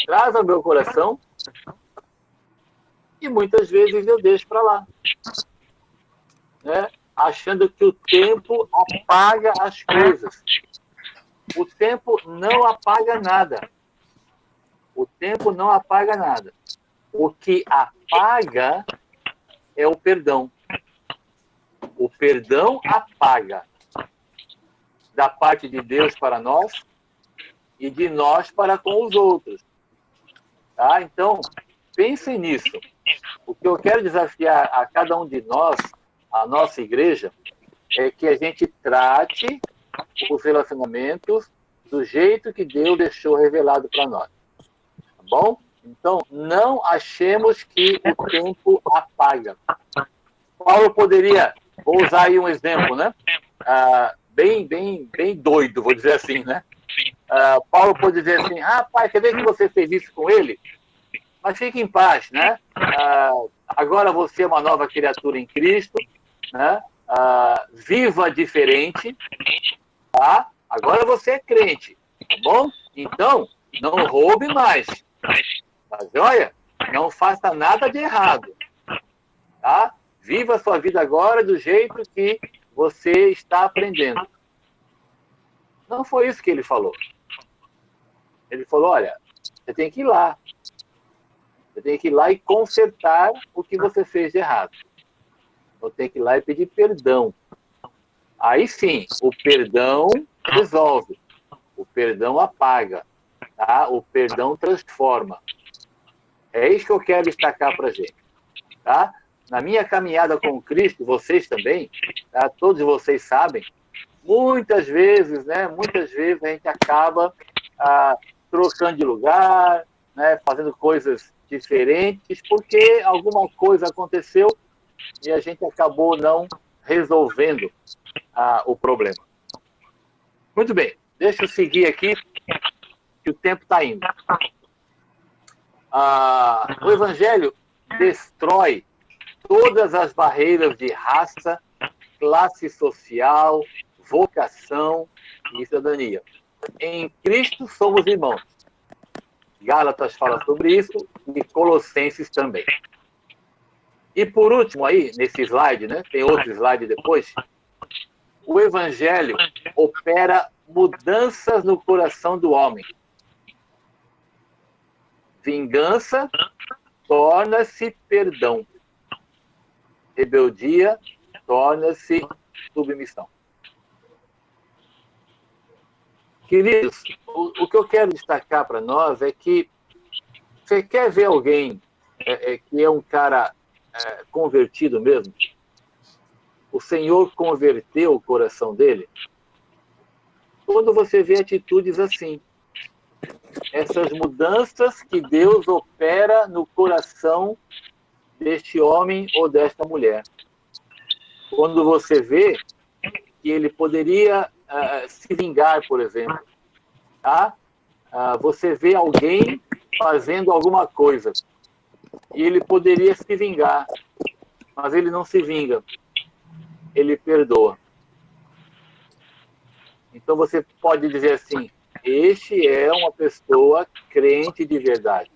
traz ao meu coração, e muitas vezes eu deixo para lá. Né? Achando que o tempo apaga as coisas. O tempo não apaga nada. O tempo não apaga nada. O que apaga é o perdão. O perdão apaga. Da parte de Deus para nós e de nós para com os outros. Tá? Então, pensem nisso. O que eu quero desafiar a cada um de nós, a nossa igreja, é que a gente trate os relacionamentos do jeito que Deus deixou revelado para nós. Tá bom? Então, não achemos que o tempo apaga. Paulo poderia, vou usar aí um exemplo, né? Bem doido, vou dizer assim, né? Paulo pode dizer assim, pai, quer ver que você fez isso com ele? Mas fique em paz, né? Agora você é uma nova criatura em Cristo, né? Viva diferente, tá? Agora você é crente, tá bom? Então, não roube mais. Tá joia? Não faça nada de errado. Tá? Viva a sua vida agora do jeito que você está aprendendo. Não foi isso que ele falou. Ele falou, olha, você tem que ir lá. Você tem que ir lá e consertar o que você fez de errado. Você tem que ir lá e pedir perdão. Aí sim, o perdão resolve. O perdão apaga. Tá? O perdão transforma. É isso que eu quero destacar para a gente. Tá? Na minha caminhada com Cristo, vocês também, tá? Todos vocês sabem, muitas vezes a gente acaba trocando de lugar, né, fazendo coisas diferentes, porque alguma coisa aconteceu e a gente acabou não resolvendo o problema. Muito bem, deixa eu seguir aqui, que o tempo está indo. O Evangelho destrói todas as barreiras de raça, classe social, vocação e cidadania. Em Cristo somos irmãos. Gálatas fala sobre isso e Colossenses também. E por último aí, nesse slide, né, tem outro slide depois, o Evangelho opera mudanças no coração do homem. Vingança torna-se perdão. Rebeldia torna-se submissão. Queridos, o que eu quero destacar para nós é que você quer ver alguém que é um cara convertido mesmo? O Senhor converteu o coração dele? Quando você vê atitudes assim, essas mudanças que Deus opera no coração deste homem ou desta mulher. Quando você vê que ele poderia se vingar, por exemplo. Tá? Você vê alguém fazendo alguma coisa e ele poderia se vingar, mas ele não se vinga. Ele perdoa. Então você pode dizer assim, este é uma pessoa crente de verdade.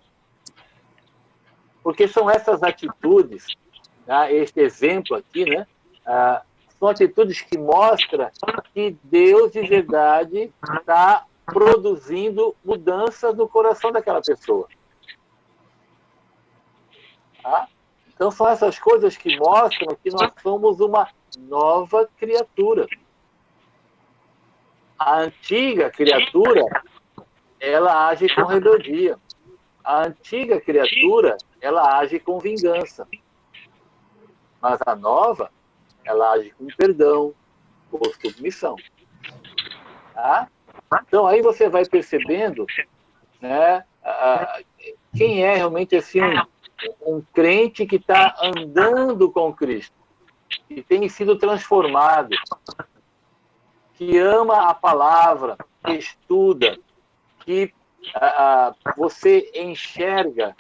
Porque são essas atitudes, tá? Este exemplo aqui, né? São atitudes que mostram que Deus de verdade está produzindo mudanças no coração daquela pessoa. Tá? Então são essas coisas que mostram que nós somos uma nova criatura. A antiga criatura, ela age com rebeldia. A antiga criatura, ela age com vingança. Mas a nova, ela age com perdão, com submissão. Tá? Então aí você vai percebendo, né, quem é realmente assim, um crente que está andando com Cristo, que tem sido transformado, que ama a palavra, que estuda, que você enxerga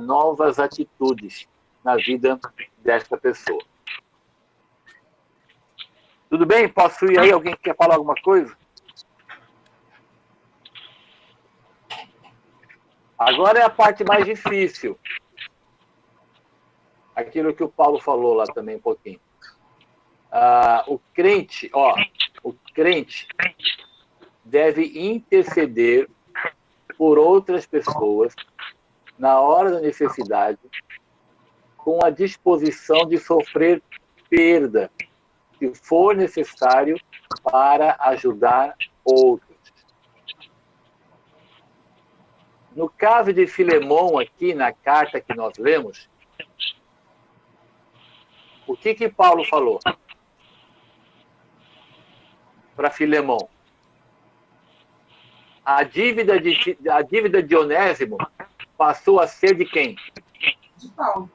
novas atitudes na vida desta pessoa. Tudo bem? Posso ir aí? Alguém quer falar alguma coisa? Agora é a parte mais difícil. Aquilo que o Paulo falou lá também um pouquinho. O crente deve interceder por outras pessoas na hora da necessidade, com a disposição de sofrer perda, se for necessário, para ajudar outros. No caso de Filemão, aqui na carta que nós lemos, o que Paulo falou para Filemão? A dívida de Onésimo passou a ser de quem? De Paulo.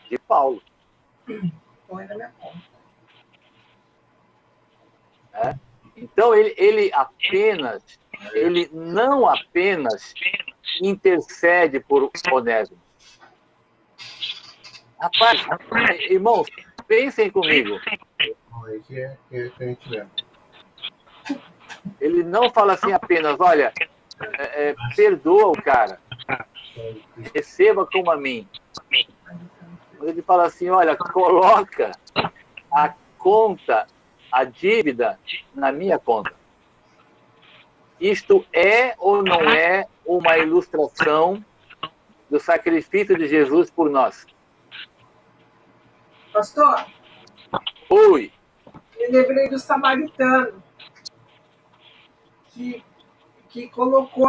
De Paulo. Põe na minha conta. Então, ele não apenas intercede por Onésimo. Rapaz, irmãos, pensem comigo. Ele não fala assim apenas, olha, perdoa o cara, receba como a mim. Mas ele fala assim, olha, coloca a conta, a dívida na minha conta. Isto é ou não é uma ilustração do sacrifício de Jesus por nós? Pastor? Oi. Eu lembrei do samaritano que colocou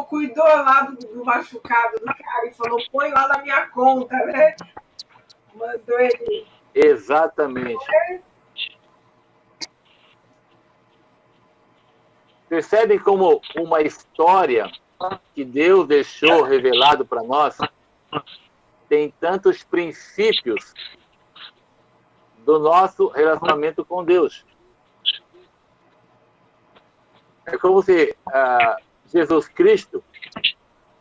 cuidou lá do machucado do cara e falou, põe lá na minha conta, né? Mandou ele. Exatamente. Percebe como uma história que Deus deixou revelado para nós tem tantos princípios do nosso relacionamento com Deus. É como se Jesus Cristo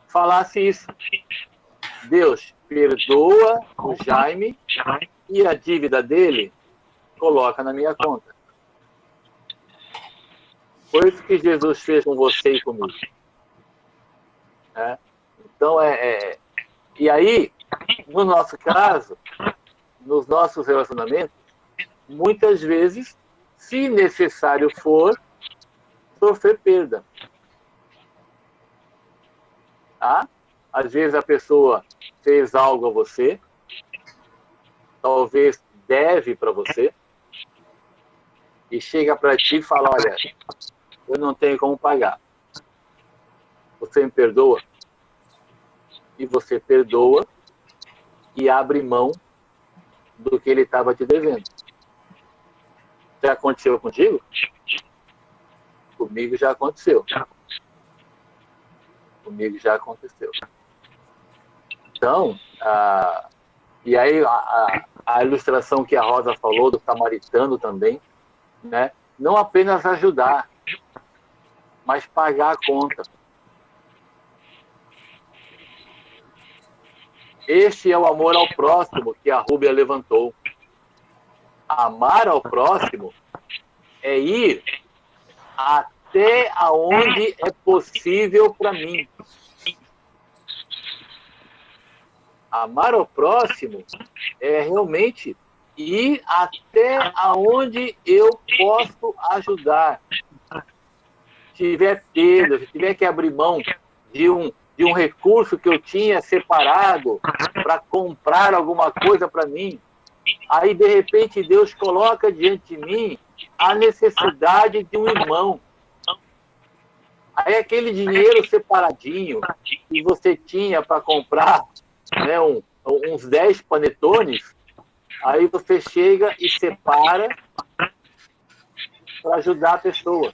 falasse isso. Deus perdoa o Jaime e a dívida dele coloca na minha conta. Foi isso que Jesus fez com você e comigo. Então, e aí, no nosso caso, nos nossos relacionamentos, muitas vezes, se necessário for, sofrer perda. Tá? Às vezes a pessoa fez algo a você, talvez deve para você, e chega para ti e fala, olha, eu não tenho como pagar. Você me perdoa? E você perdoa e abre mão do que ele estava te devendo. Já aconteceu contigo? Comigo já aconteceu. Comigo já aconteceu. Então, e aí a ilustração que a Rosa falou do samaritano também, né? Não apenas ajudar, mas pagar a conta. Este é o amor ao próximo que a Rúbia levantou. Amar ao próximo é ir até aonde é possível para mim. Amar ao próximo é realmente ir até aonde eu posso ajudar. Se tiver perda, se tiver que abrir mão de um recurso que eu tinha separado para comprar alguma coisa para mim, aí de repente Deus coloca diante de mim a necessidade de um irmão. Aí aquele dinheiro separadinho que você tinha para comprar, né, uns 10 panetones, aí você chega e separa para ajudar a pessoa.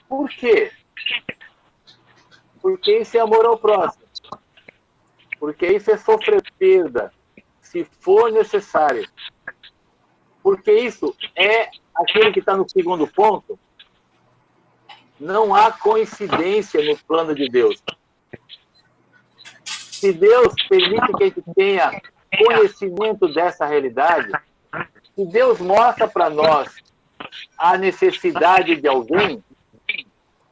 Por quê? Porque isso é amor ao próximo. Porque isso é sofrer perda, se for necessário. Porque isso é aquele que está no segundo ponto. Não há coincidência no plano de Deus. Se Deus permite que a gente tenha conhecimento dessa realidade, se Deus mostra para nós a necessidade de alguém,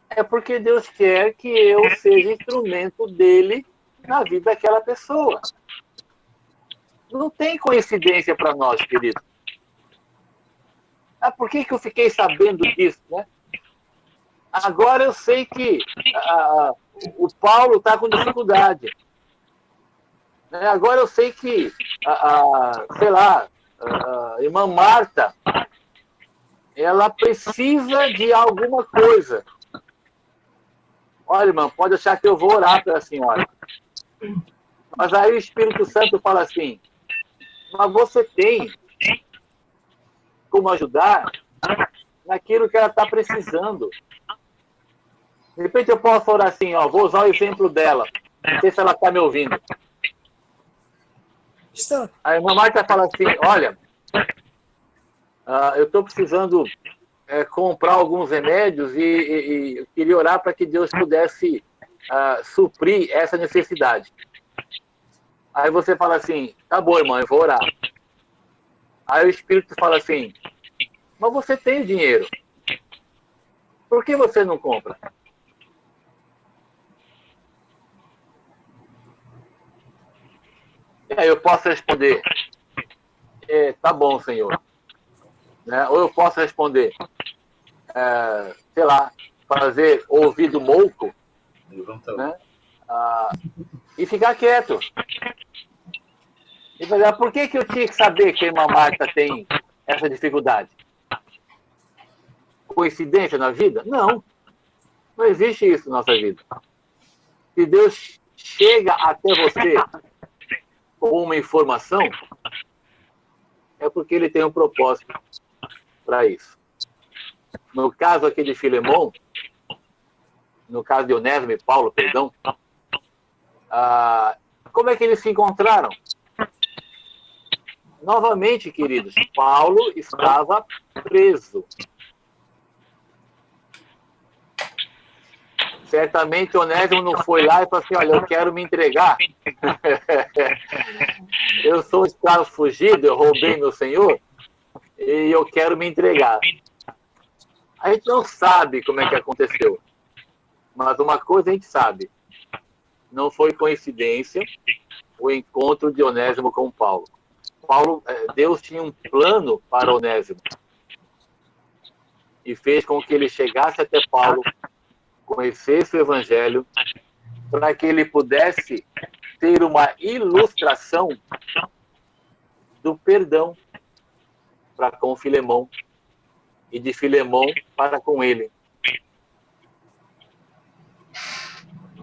é porque Deus quer que eu seja instrumento dele na vida daquela pessoa. Não tem coincidência para nós, querido. Por que eu fiquei sabendo disso, né? Agora eu sei que o Paulo está com dificuldade. Agora eu sei que, sei lá, a irmã Marta, ela precisa de alguma coisa. Olha, irmã, pode achar que eu vou orar pela senhora. Mas aí o Espírito Santo fala assim, mas você tem como ajudar naquilo que ela está precisando. De repente eu posso orar assim, vou usar o exemplo dela. Não sei se ela está me ouvindo. A irmã Marta fala assim, olha, eu estou precisando comprar alguns remédios e eu queria orar para que Deus pudesse suprir essa necessidade. Aí você fala assim, tá bom, irmã, eu vou orar. Aí o Espírito fala assim, mas você tem dinheiro. Por que você não compra? E aí eu posso responder, tá bom, Senhor. Né? Ou eu posso responder, sei lá, fazer ouvido mouco, né? E ficar quieto. E falar, por que eu tinha que saber que a irmã Marta tem essa dificuldade? Coincidência na vida? Não. Não existe isso na nossa vida. Se Deus chega até você com uma informação, é porque ele tem um propósito para isso. No caso aqui de Filemão, no caso de Onésimo e Paulo, perdão, como é que eles se encontraram? Novamente, queridos, Paulo estava preso. Certamente Onésimo não foi lá e falou assim, olha, eu quero me entregar. Eu sou um escravo fugido, eu roubei meu senhor e eu quero me entregar. A gente não sabe como é que aconteceu. Mas uma coisa a gente sabe. Não foi coincidência o encontro de Onésimo com Paulo. Deus tinha um plano para Onésimo. E fez com que ele chegasse até Paulo, conhecesse o Evangelho, para que ele pudesse ter uma ilustração do perdão para com Filemão e de Filemão para com ele.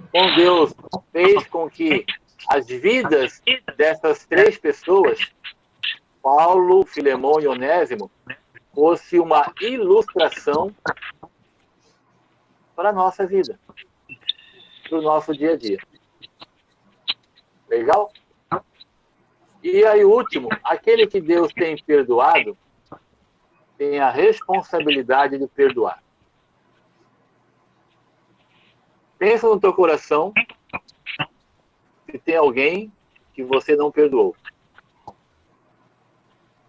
Então Deus fez com que as vidas dessas três pessoas, Paulo, Filemão e Onésimo, fosse uma ilustração para a nossa vida, para o nosso dia a dia. Legal? E aí, o último, aquele que Deus tem perdoado, tem a responsabilidade de perdoar. Pensa no teu coração se tem alguém que você não perdoou.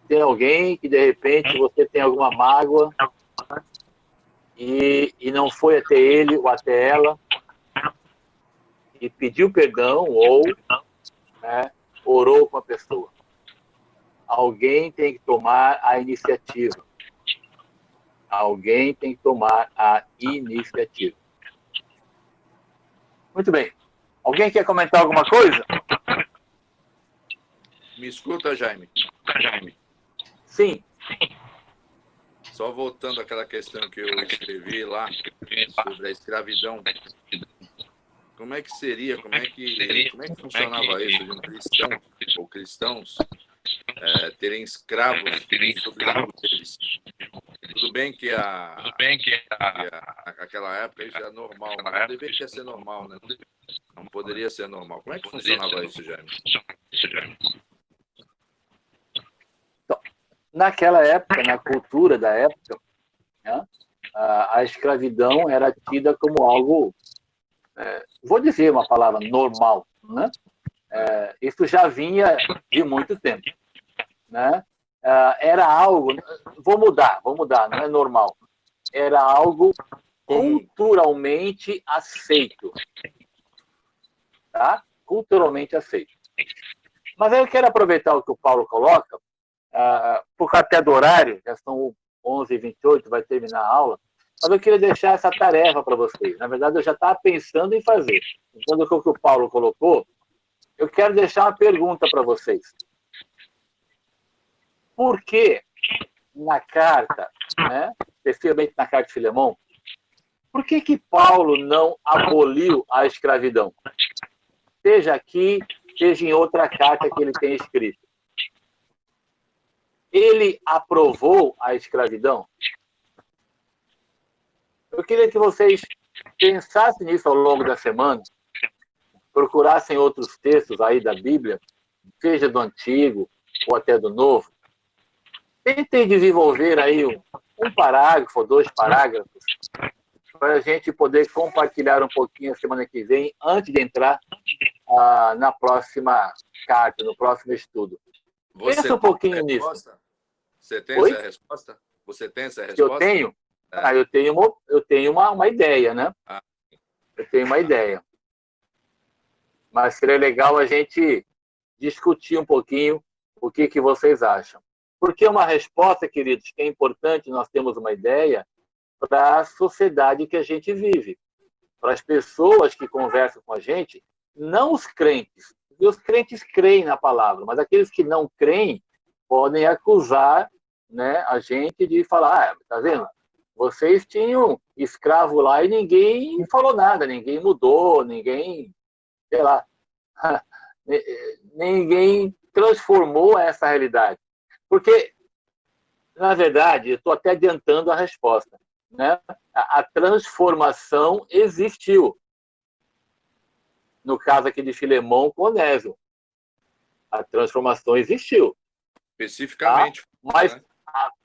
Tem alguém que, de repente, você tem alguma mágoa e não foi até ele ou até ela e pediu perdão ou orou com a pessoa. Alguém tem que tomar a iniciativa. Alguém tem que tomar a iniciativa. Muito bem. Alguém quer comentar alguma coisa? Me escuta, Jaime? Sim. Só voltando àquela questão que eu escrevi lá sobre a escravidão. Como é que seria, como é que funcionava isso de um cristão ou cristãos terem escravos sobre eles? Tudo bem que aquela época isso era normal, mas não deveria ser normal, né? Não poderia ser normal. Como é que funcionava isso, Jaime? Então, naquela época, na cultura da época, né, a escravidão era tida como algo, vou dizer uma palavra, normal, né? Isso já vinha de muito tempo, né? Era algo, vou mudar, não é normal. Era algo culturalmente aceito. Tá? Culturalmente aceito. Mas aí eu quero aproveitar o que o Paulo coloca, por causa até do horário, já são 11h28, vai terminar a aula, mas eu queria deixar essa tarefa para vocês. Na verdade, eu já estava pensando em fazer. Então, o que o Paulo colocou, eu quero deixar uma pergunta para vocês. Por que na carta, né, especialmente na carta de Filemão, por que Paulo não aboliu a escravidão? Seja aqui, seja em outra carta que ele tem escrito. Ele aprovou a escravidão? Eu queria que vocês pensassem nisso ao longo da semana, procurassem outros textos aí da Bíblia, seja do Antigo ou até do Novo. Tentem desenvolver aí um parágrafo, 2 parágrafos, para a gente poder compartilhar um pouquinho a semana que vem, antes de entrar na próxima carta, no próximo estudo. Pensa um pouquinho nisso. Você tem essa resposta? Você tem essa resposta? Eu tenho? Eu tenho uma ideia, né? Eu tenho uma ideia. Mas seria legal a gente discutir um pouquinho o que vocês acham. Porque uma resposta, queridos, que é importante, nós temos uma ideia para a sociedade que a gente vive, para as pessoas que conversam com a gente, não os crentes. E os crentes creem na palavra, mas aqueles que não creem podem acusar, né, a gente de falar, tá vendo? Vocês tinham escravo lá e ninguém falou nada, ninguém mudou, ninguém, sei lá, ninguém transformou essa realidade. Porque, na verdade, eu estou até adiantando a resposta. né? A transformação existiu. No caso aqui de Filemão com Onésimo, a transformação existiu. Especificamente. Tá? Né?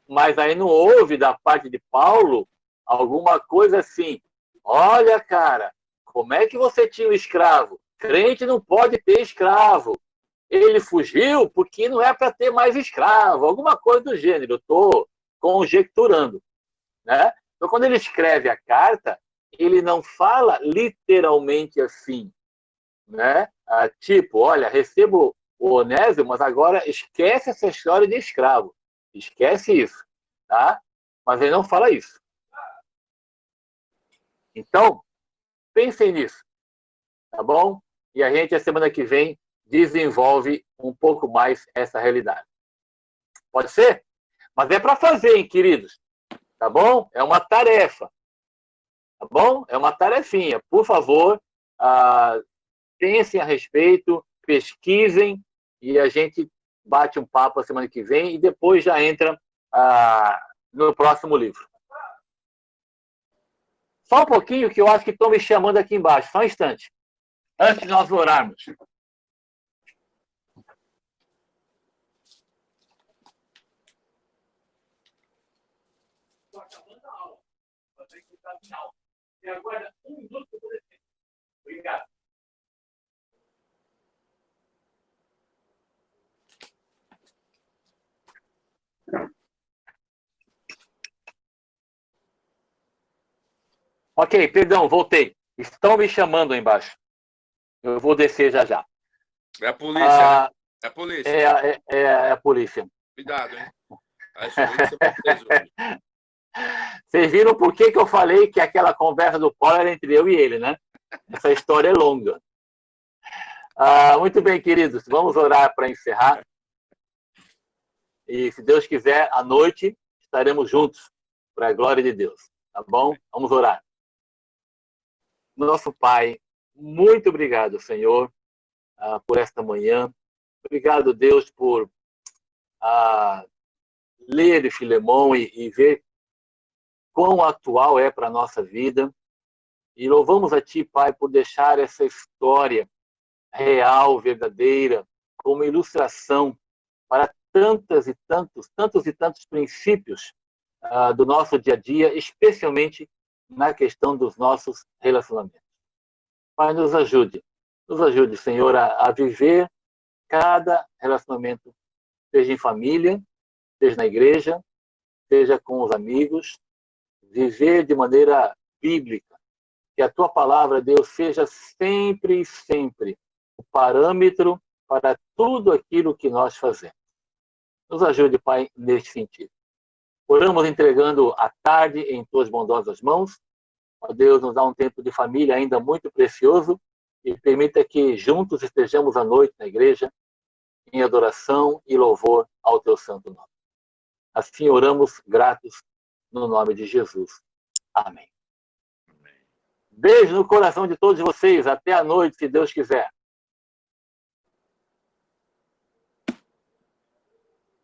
Mas aí não houve, da parte de Paulo, alguma coisa assim. Olha, cara, como é que você tinha um escravo? Crente não pode ter escravo. Ele fugiu porque não é para ter mais escravo. Alguma coisa do gênero. Eu estou conjecturando. Né? Então, quando ele escreve a carta, ele não fala literalmente assim. Né? Tipo, olha, recebo o Onésimo, mas agora esquece essa história de escravo. Esquece isso. Tá? Mas ele não fala isso. Então, pensem nisso. Tá bom? E a gente, a semana que vem, desenvolve um pouco mais essa realidade. Pode ser? Mas é para fazer, hein, queridos? Tá bom? É uma tarefa. Tá bom? É uma tarefinha. Por favor, pensem a respeito, pesquisem e a gente bate um papo a semana que vem e depois já entra no próximo livro. Só um pouquinho que eu acho que estão me chamando aqui embaixo. Só um instante. Antes de nós orarmos. Estou acabando a aula. Você que está em aula. E agora, 1 minuto para poder ter. Obrigado. Ok, perdão, voltei. Estão me chamando aí embaixo. Eu vou descer já já. É a polícia, né? É a polícia. É a polícia. Cuidado, hein? As polícias vão preso hoje. Vocês viram por que eu falei que aquela conversa do Paulo era entre eu e ele, né? Essa história é longa. Muito bem, queridos. Vamos orar para encerrar. E, se Deus quiser, à noite estaremos juntos, para a glória de Deus. Tá bom? Vamos orar. Nosso Pai, muito obrigado, Senhor, por esta manhã. Obrigado, Deus, por ler Filemão e ver quão atual é para a nossa vida. E louvamos a Ti, Pai, por deixar essa história real, verdadeira, como ilustração para tantos e tantos princípios do nosso dia a dia, especialmente na questão dos nossos relacionamentos. Pai, nos ajude, Senhor, a viver cada relacionamento, seja em família, seja na igreja, seja com os amigos, viver de maneira bíblica, que a Tua palavra, Deus, seja sempre o parâmetro para tudo aquilo que nós fazemos. Nos ajude, Pai, neste sentido. Oramos entregando a tarde em Tuas bondosas mãos. Ó Deus, nos dá um tempo de família ainda muito precioso e permita que juntos estejamos à noite na igreja, em adoração e louvor ao Teu santo nome. Assim oramos gratos no nome de Jesus. Amém. Beijo no coração de todos vocês. Até a noite, se Deus quiser.